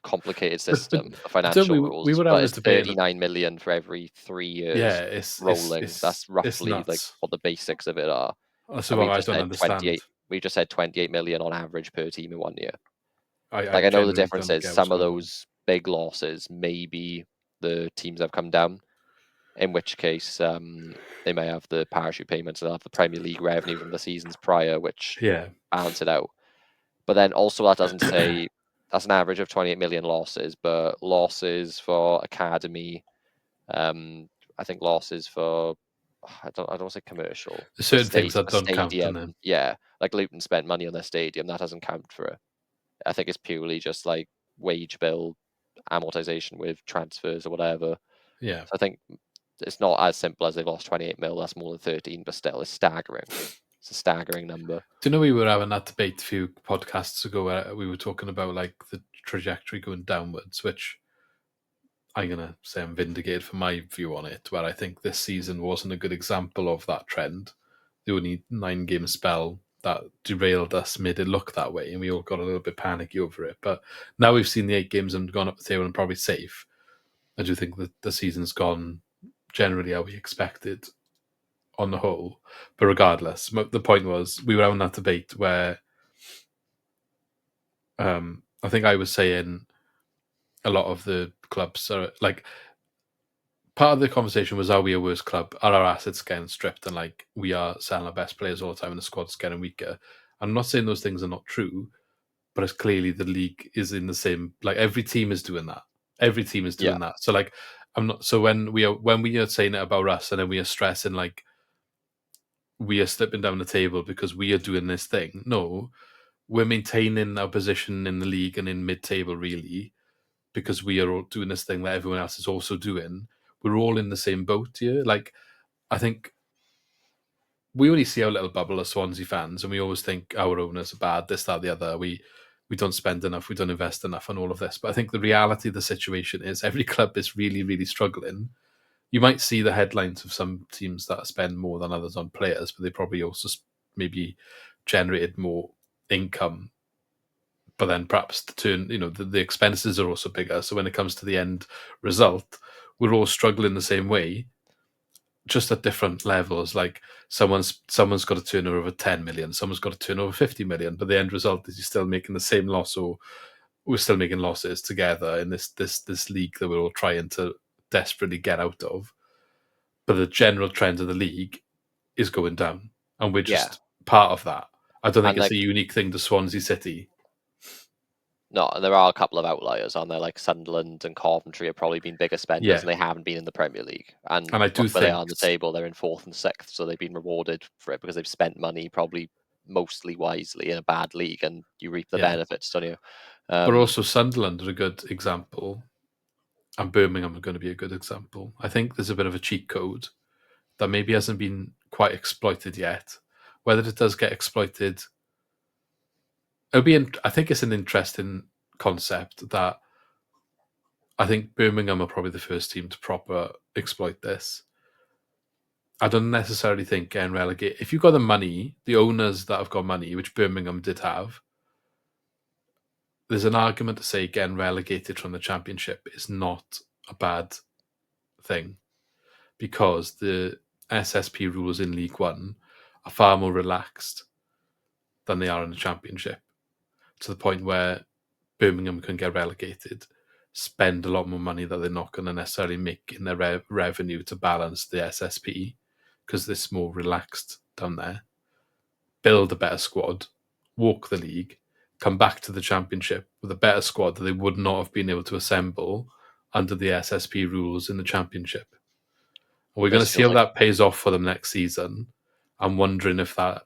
complicated system, the But don't financial we rules, were but having a it's debate. 39 million for every 3 years Yeah, it's rolling. That's it's roughly like nuts. what the basics of it are. That's And what we've I just don't said understand. 28. We just said 28 million on average per team in 1 year. I Like I know the genuinely difference don't is get what's some of going on. those big losses, maybe the teams have come down, in which case they may have the parachute payments, they'll have the Premier League revenue from the seasons prior, which Yeah, balance it out. But then also that doesn't say that's an average of 28 million losses, but losses for academy, I think losses for I don't say commercial, there's but certain things that a don't count in them. stadium, yeah, like Luton spent money on their stadium, that doesn't count for it. I think it's purely just like wage bill amortization with transfers or whatever. Yeah. So I think it's not as simple as they've lost 28 mil. That's more than 13, but still, it's staggering. It's a staggering number. Do you know we were having that debate a few podcasts ago where we were talking about like the trajectory going downwards, which I'm gonna say I'm vindicated for my view on it, where I think this season wasn't a good example of that trend. The only 9 game spell that derailed us made it look that way, and we all got a little bit panicky over it. But now we've seen the 8 games and gone up the table and probably safe. I do think that the season's gone generally how we expected on the whole. But regardless, the point was we were having that debate where I think I was saying a lot of the clubs are like, part of the conversation was, are we a worse club? Are our assets getting stripped and like we are selling our best players all the time and the squad's getting weaker? I'm not saying those things are not true, but it's clearly the league is in the same, like every team is doing that. Every team is Yeah, doing that. So like I'm not, so when we are saying it about us and then we are stressing like we are slipping down the table because we are doing this thing. No, we're maintaining our position in the league and in mid-table really, because we are all doing this thing that everyone else is also doing. We're all in the same boat here. Like, I think we only see our little bubble of Swansea fans, and we always think our owners are bad, this, that, the other. We don't spend enough, we don't invest enough, and all of this. But I think the reality of the situation is every club is really, really struggling. You might see the headlines of some teams that spend more than others on players, but they probably also maybe generated more income. But then perhaps the expenses are also bigger. So when it comes to the end result, we're all struggling the same way, just at different levels. Like someone's got a turnover of 10 million, someone's got a turnover of 50 million, but the end result is you're still making the same loss, or we're still making losses together in this league that we're all trying to desperately get out of. But the general trend of the league is going down, and we're yeah, just part of that. I don't think and it's like a unique thing to Swansea City. no, there are a couple of outliers on there, like Sunderland and Coventry have probably been bigger spenders, Yeah, and they haven't been in the Premier League. And and I do look where they are think, on the table; they're in fourth and sixth, so they've been rewarded for it because they've spent money probably mostly wisely in a bad league, and you reap the yeah, benefits, don't you? but Um, also Sunderland are a good example, and Birmingham are going to be a good example. I think there's a bit of a cheat code that maybe hasn't been quite exploited yet. Whether it does get exploited, it'll be. I think it's an interesting concept that I think Birmingham are probably the first team to proper exploit this. I don't necessarily think getting relegated. If you've got the money, the owners that have got money, which Birmingham did have, there's an argument to say getting relegated from the Championship is not a bad thing, because the SSP rules in League One are far more relaxed than they are in the Championship, to the point where Birmingham can get relegated, spend a lot more money that they're not going to necessarily make in their revenue to balance the SSP, because it's more relaxed down there, build a better squad, walk the league, come back to the Championship with a better squad that they would not have been able to assemble under the SSP rules in the Championship. And we're going this to see feels how like that pays off for them next season. I'm wondering if that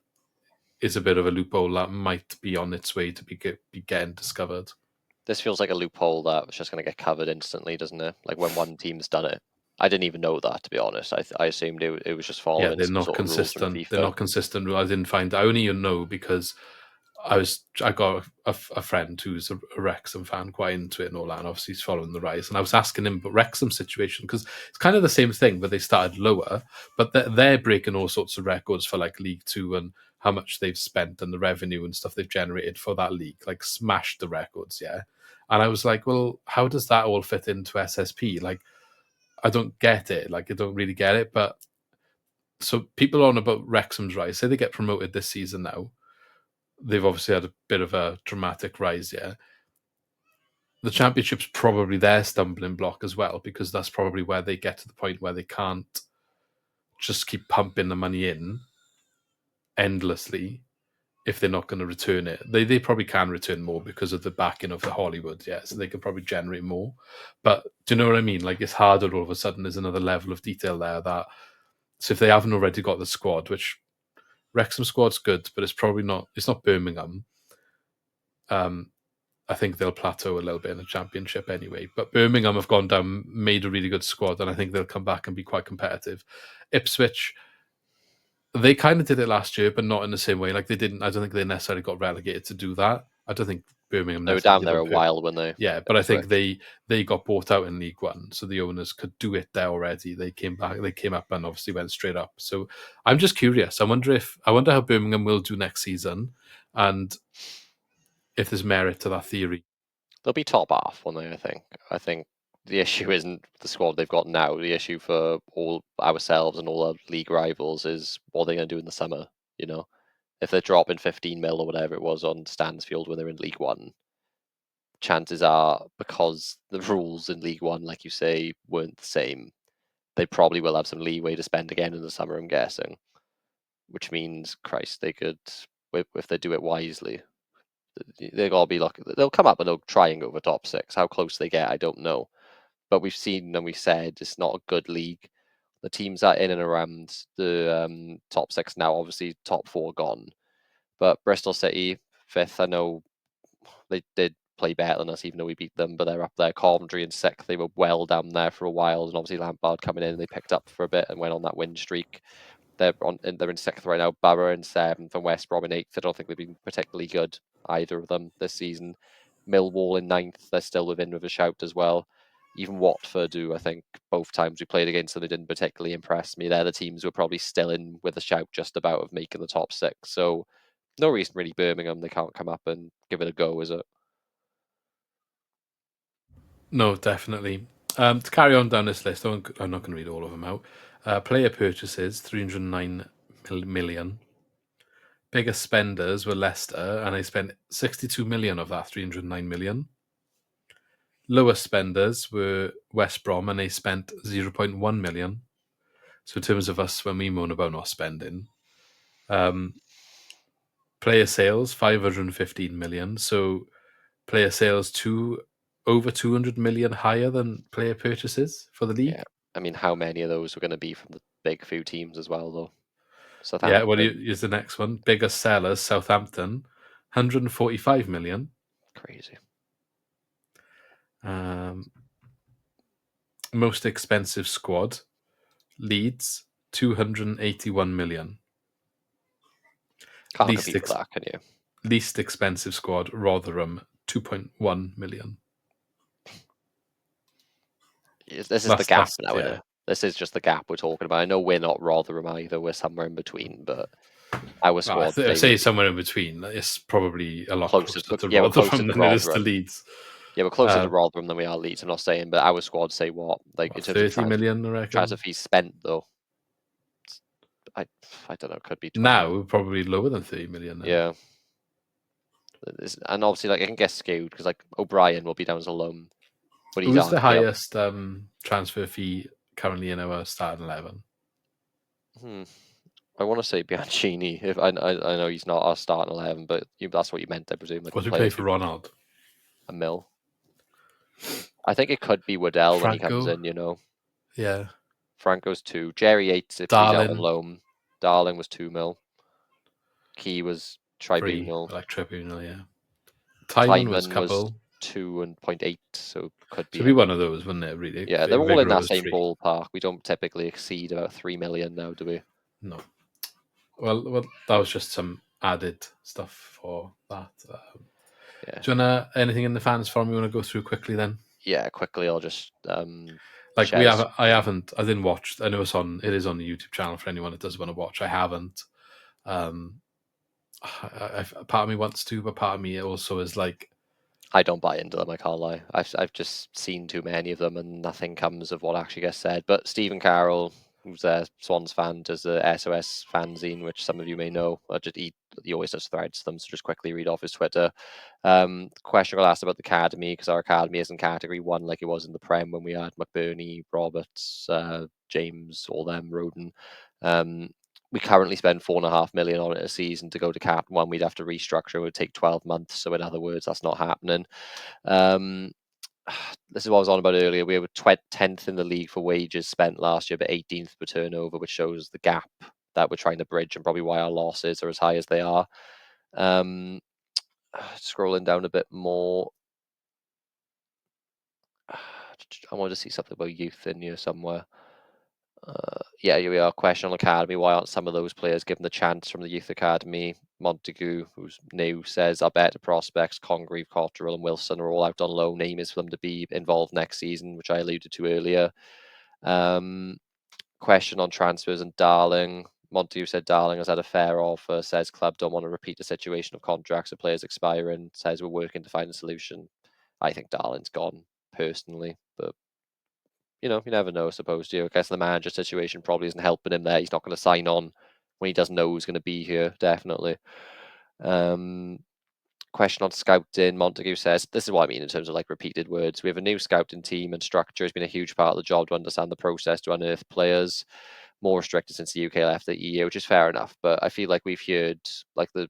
is a bit of a loophole that might be on its way to be getting discovered. this feels like a loophole that was just going to get covered instantly, doesn't it? Like when one team's done it. I didn't even know that, to be honest. I assumed it was just Yeah, following they're some not sort of rules from consistent. They're FIFA. not consistent. I didn't find. I only know because I got a friend who's a Wrexham fan, quite into it and all that, and obviously he's following the rise. And I was asking him about Wrexham's situation because it's kind of the same thing, but they started lower, but they're breaking all sorts of records for like League Two and how much they've spent and the revenue and stuff they've generated for that league, like smashed the records, yeah. And I was like, well, how does that all fit into SSP? Like, I don't get it. Like, I don't really get it. But so people on about Wrexham's rise, say they get promoted this season now. They've obviously had a bit of a dramatic rise, yeah. The Championship's probably their stumbling block as well, because that's probably where they get to the point where they can't just keep pumping the money in endlessly if they're not going to return it. They probably can return more because of the backing of the Hollywood, yeah, so they can probably generate more. But do you know what I mean? Like, it's harder all of a sudden. There's another level of detail there that, so if they haven't already got the squad, which Wrexham squad's good, but it's not Birmingham. I think they'll plateau a little bit in the Championship anyway. But Birmingham have gone down, made a really good squad, and I think they'll come back and be quite competitive. Ipswich, they kind of did it last year, but not in the same way. Like, I don't think they necessarily got relegated to do that. I don't think Birmingham They were necessarily down there a while when they. Yeah, but I think they got bought out in League One, so the owners could do it there already. They came up and obviously went straight up. So I'm just curious. I wonder how Birmingham will do next season, and if there's merit to that theory. They'll be top half, won't they? I think the issue isn't the squad they've got now. The issue for all ourselves and all our league rivals is what they're going to do in the summer. You know, if they're dropping 15 mil or whatever it was on Stansfield when they're in League One, chances are, because the rules in League One, like you say, weren't the same, they probably will have some leeway to spend again in the summer, I'm guessing. Which means, Christ, they could, if they do it wisely, they'll all be lucky. They'll come up and they'll try and go for top six. How close they get, I don't know. But we've seen and we said it's not a good league. The teams are in and around the top six now. Obviously, top four gone. But Bristol City, fifth. I know they did play better than us, even though we beat them. But they're up there. Coventry in sixth. They were well down there for a while, and obviously Lampard coming in, they picked up for a bit and went on that win streak. They're in sixth right now. Borough in seventh and West Brom in eighth. I don't think they've been particularly good, either of them, this season. Millwall in ninth. They're still within with a shout as well. Even Watford, who I think both times we played against them, they didn't particularly impress me. They're the teams who are probably still in with a shout just about of making the top six. So no reason really Birmingham, they can't come up and give it a go, is it? No, definitely. To carry on down this list, I'm not going to read all of them out. Player purchases, 309 million. Biggest spenders were Leicester, and they spent 62 million of that 309 million. Lowest spenders were West Brom, and they spent 0.1 million. So in terms of us, when we moan about not spending, player sales, 515 million. So player sales over 200 million higher than player purchases for the league. Yeah. I mean, how many of those are going to be from the big few teams as well, though? Yeah, well, here's the next one. Biggest sellers, Southampton, 145 million. Crazy. Most expensive squad, Leeds, 281 million. Can't compete with that, can you? Least expensive squad, Rotherham, 2.1 million. This is the gap now, isn't it? This is just the gap we're talking about. I know we're not Rotherham either. We're somewhere in between, but our squad. I say somewhere in between. It's probably a lot closer to Rotherham than it is to Leeds. Yeah, we're closer to Rotherham than we are Leeds. I'm not saying, but our squad say what? Like in terms 30 of million, I reckon. transfer fees spent though. I don't know. Could be 20. Now probably lower than 30 million. Then. Yeah. And obviously, like it can get skewed because like O'Brien will be down as a loan. But who's the highest transfer fee currently in our starting 11? I want to say Bianchini. If I know he's not our starting 11, but that's what you meant, I presume. Like what did he play for Ronald? $1 million. I think it could be Waddell when he comes in. You know. Yeah. Franco's 2. Jerry 8 if he's out on loan. Darling was 2 mil. Key was Tribunal. Like Tribunal, yeah. Timon was couple. 2.8, so could be. Should be one of those, wouldn't it? Really? Yeah, they're all in that same ballpark. We don't typically exceed about 3 million now, do we? No. Well, that was just some added stuff for that. Yeah. Do you want anything in the fans forum you want to go through quickly then? Yeah, quickly I'll just Like share this. I didn't watch. I know it is on the YouTube channel for anyone that does want to watch. I haven't. Part of me wants to, but part of me also is like, I don't buy into them, I can't lie. I've just seen too many of them and nothing comes of what actually gets said. But Stephen Carroll, who's a Swans fan, does the SOS fanzine, which some of you may know. He always does threads to them, so just quickly read off his Twitter. Question got asked about the academy, because our academy is in category 1 like it was in the Prem when we had McBurney, Roberts, James, all them, Roden. We currently spend 4.5 million on it a season. To go to Cat 1, we'd have to restructure. It would take 12 months. So in other words, that's not happening. This is what I was on about earlier. We were 10th in the league for wages spent last year, but 18th per turnover, which shows the gap that we're trying to bridge and probably why our losses are as high as they are. Scrolling down a bit more. I wanted to see something about youth in here somewhere. Yeah, here we are. Question on academy. Why aren't some of those players given the chance from the youth academy? Montague, who's new, says our better prospects, Congreve, Cotterill, and Wilson are all out on loan. Aim is for them to be involved next season, which I alluded to earlier. Question on transfers and Darling. Montague said Darling has had a fair offer. Says club don't want to repeat the situation of contracts of players expiring. Says we're working to find a solution. I think Darling's gone personally, but you never know, I suppose. I guess the manager situation probably isn't helping him there. He's not going to sign on when he doesn't know who's going to be here, definitely. Question on scouting. Montague says, this is what I mean in terms of like repeated words. We have a new scouting team and structure. It's been a huge part of the job to understand the process to unearth players. More restricted since the UK left the EU, which is fair enough. But I feel like we've heard like the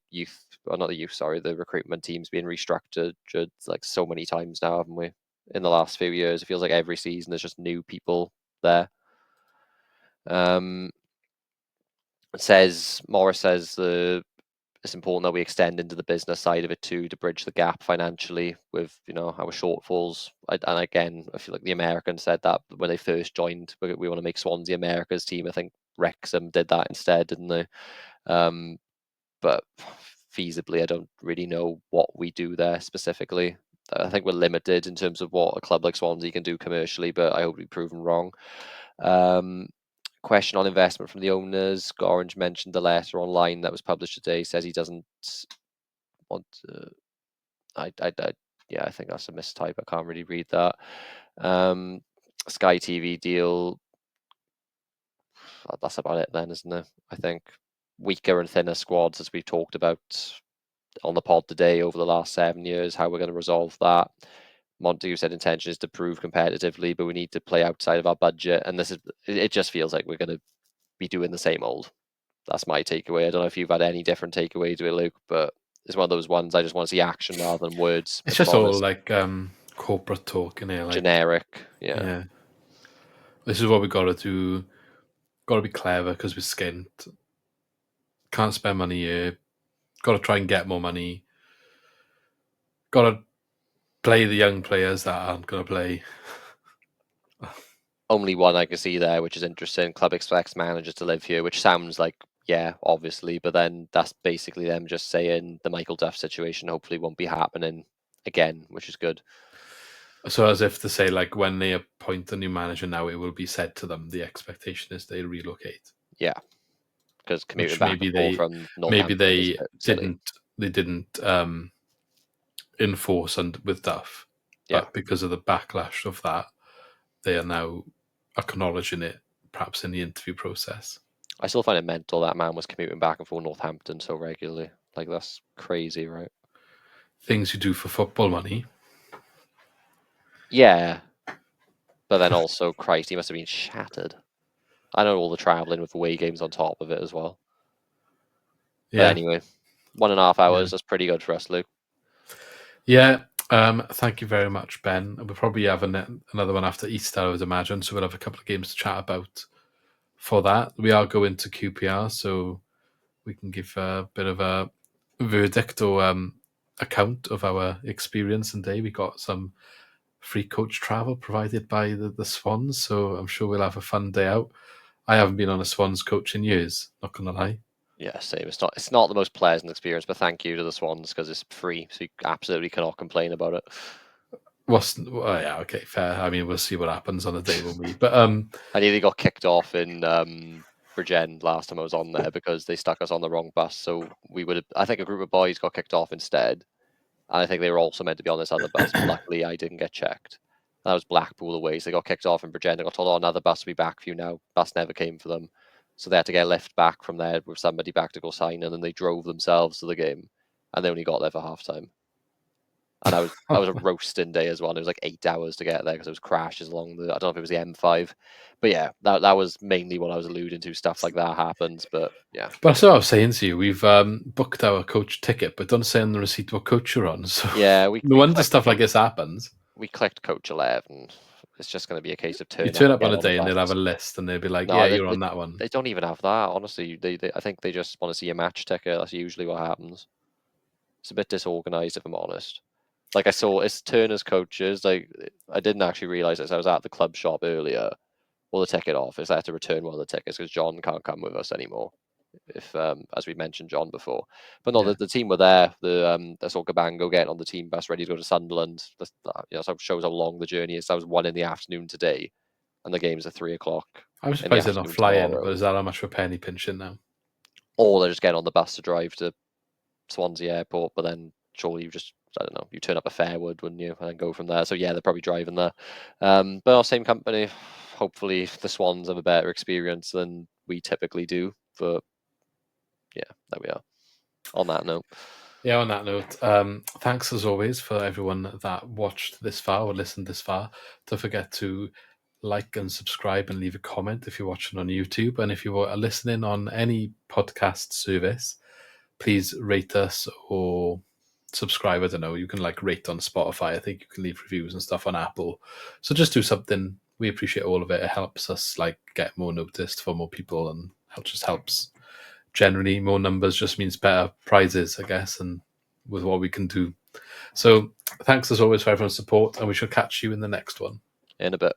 recruitment team's being restructured like so many times now, haven't we? In the last few years, it feels like every season there's just new people there. Morris says it's important that we extend into the business side of it too to bridge the gap financially with our shortfalls. And again, I feel like the Americans said that when they first joined. We want to make Swansea America's team. I think Wrexham did that instead, didn't they? But feasibly, I don't really know what we do there specifically. I think we're limited in terms of what a club like Swansea can do commercially, but I hope we've proven wrong. Question on investment from the owners. Orange mentioned the letter online that was published today. Says he doesn't want to. I think that's a mistype. I can't really read that. Sky TV deal. That's about it then, isn't it? I think weaker and thinner squads, as we've talked about on the pod today over the last 7 years, how we're going to resolve that. Montague said intention is to prove competitively, but we need to play outside of our budget. And it just feels like we're going to be doing the same old. That's my takeaway. I don't know if you've had any different takeaway to it, Luke, but it's one of those ones I just want to see action rather than words. It's just all like corporate talk in here, like generic. Yeah. This is what we got to do. Got to be clever because we're skint. Can't spend money here. Got to try and get more money. Got to play the young players that aren't going to play. Only one I can see there, which is interesting. Club expects managers to live here, which sounds like, yeah, obviously, but then that's basically them just saying the Michael Duff situation hopefully won't be happening again, which is good. So as if to say, like, when they appoint a new manager now, it will be said to them, the expectation is they relocate. Yeah. Because commuting back and forth from Northampton they didn't enforce with Duff. But because of the backlash of that, they are now acknowledging it, perhaps in the interview process. I still find it mental that man was commuting back and forth Northampton so regularly. Like, that's crazy, right? Things you do for football money. Yeah. But then also, Christ, he must have been shattered. I know all the travelling with away games on top of it as well. Yeah. But anyway, 1.5 hours, that's pretty good for us, Luke. Yeah. Thank you very much, Ben. We'll probably have another one after Easter, I would imagine. So we'll have a couple of games to chat about for that. We are going to QPR, so we can give a bit of a verdict or account of our experience and day. We got some free coach travel provided by the Swans, so I'm sure we'll have a fun day out. I haven't been on a Swans coach in years, not going to lie. Yeah, same. It's not the most pleasant experience, but thank you to the Swans because it's free, so you absolutely cannot complain about it. Yeah, okay, fair. I mean, we'll see what happens on the day when we. But I nearly got kicked off in Bridgend last time I was on there because they stuck us on the wrong bus. So we would have, I think a group of boys got kicked off instead. And I think they were also meant to be on this other bus, but luckily I didn't get checked. That was Blackpool away. So they got kicked off in Bridgend. They got told, oh, another bus will be back for you now. Bus never came for them. So they had to get a lift back from there with somebody back to go sign, and then they drove themselves to the game. And they only got there for half time. And I was a roasting day as well. It was like 8 hours to get there because it was crashes along the. I don't know if it was the M5, but yeah, that was mainly what I was alluding to. Stuff like that happens, but yeah. But that's what I was saying to you. We've booked our coach ticket, but don't say on the receipt what coach you're on. So Yeah, no wonder stuff like this happens. We clicked coach 11. It's just going to be a case of You turn turn up up on a again day the and they'll bus. have a list and they'll be like, No, "Yeah, you're on that one." They don't even have that. Honestly, I think they just want to see a match ticket. That's usually what happens. It's a bit disorganized, if I'm honest. Like I saw, it's Turner's coaches. Like I didn't actually realize this. I was at the club shop earlier. Well, the ticket office. I had to return one of the tickets because John can't come with us anymore. If as we mentioned John before, but no, Yeah. the team were there. I saw Gabango getting on the team bus, ready to go to Sunderland. So shows how long the journey is. That was 1 in the afternoon today, and the game's at 3 o'clock I'm in the surprised they're not afternoon flying, tomorrow. but is that how much for penny pinching now? Or they're just getting on the bus to drive to Swansea Airport, but then surely I don't know, you turn up at Fairwood, wouldn't you, and then go from there. So yeah, they're probably driving there. But our same company. Hopefully, the Swans have a better experience than we typically do. But yeah, there we are. On that note. Yeah, on that note, thanks as always for everyone that watched this far or listened this far. Don't forget to like and subscribe and leave a comment if you're watching on YouTube. And if you are listening on any podcast service, please rate us or subscribe. I don't know. You can like rate on Spotify. I think you can leave reviews and stuff on Apple. So just do something. We appreciate all of it. It helps us like get more noticed for more people, and it just helps. Generally, more numbers just means better prizes, I guess, and with what we can do. So thanks as always for everyone's support, and we shall catch you in the next one. In a bit.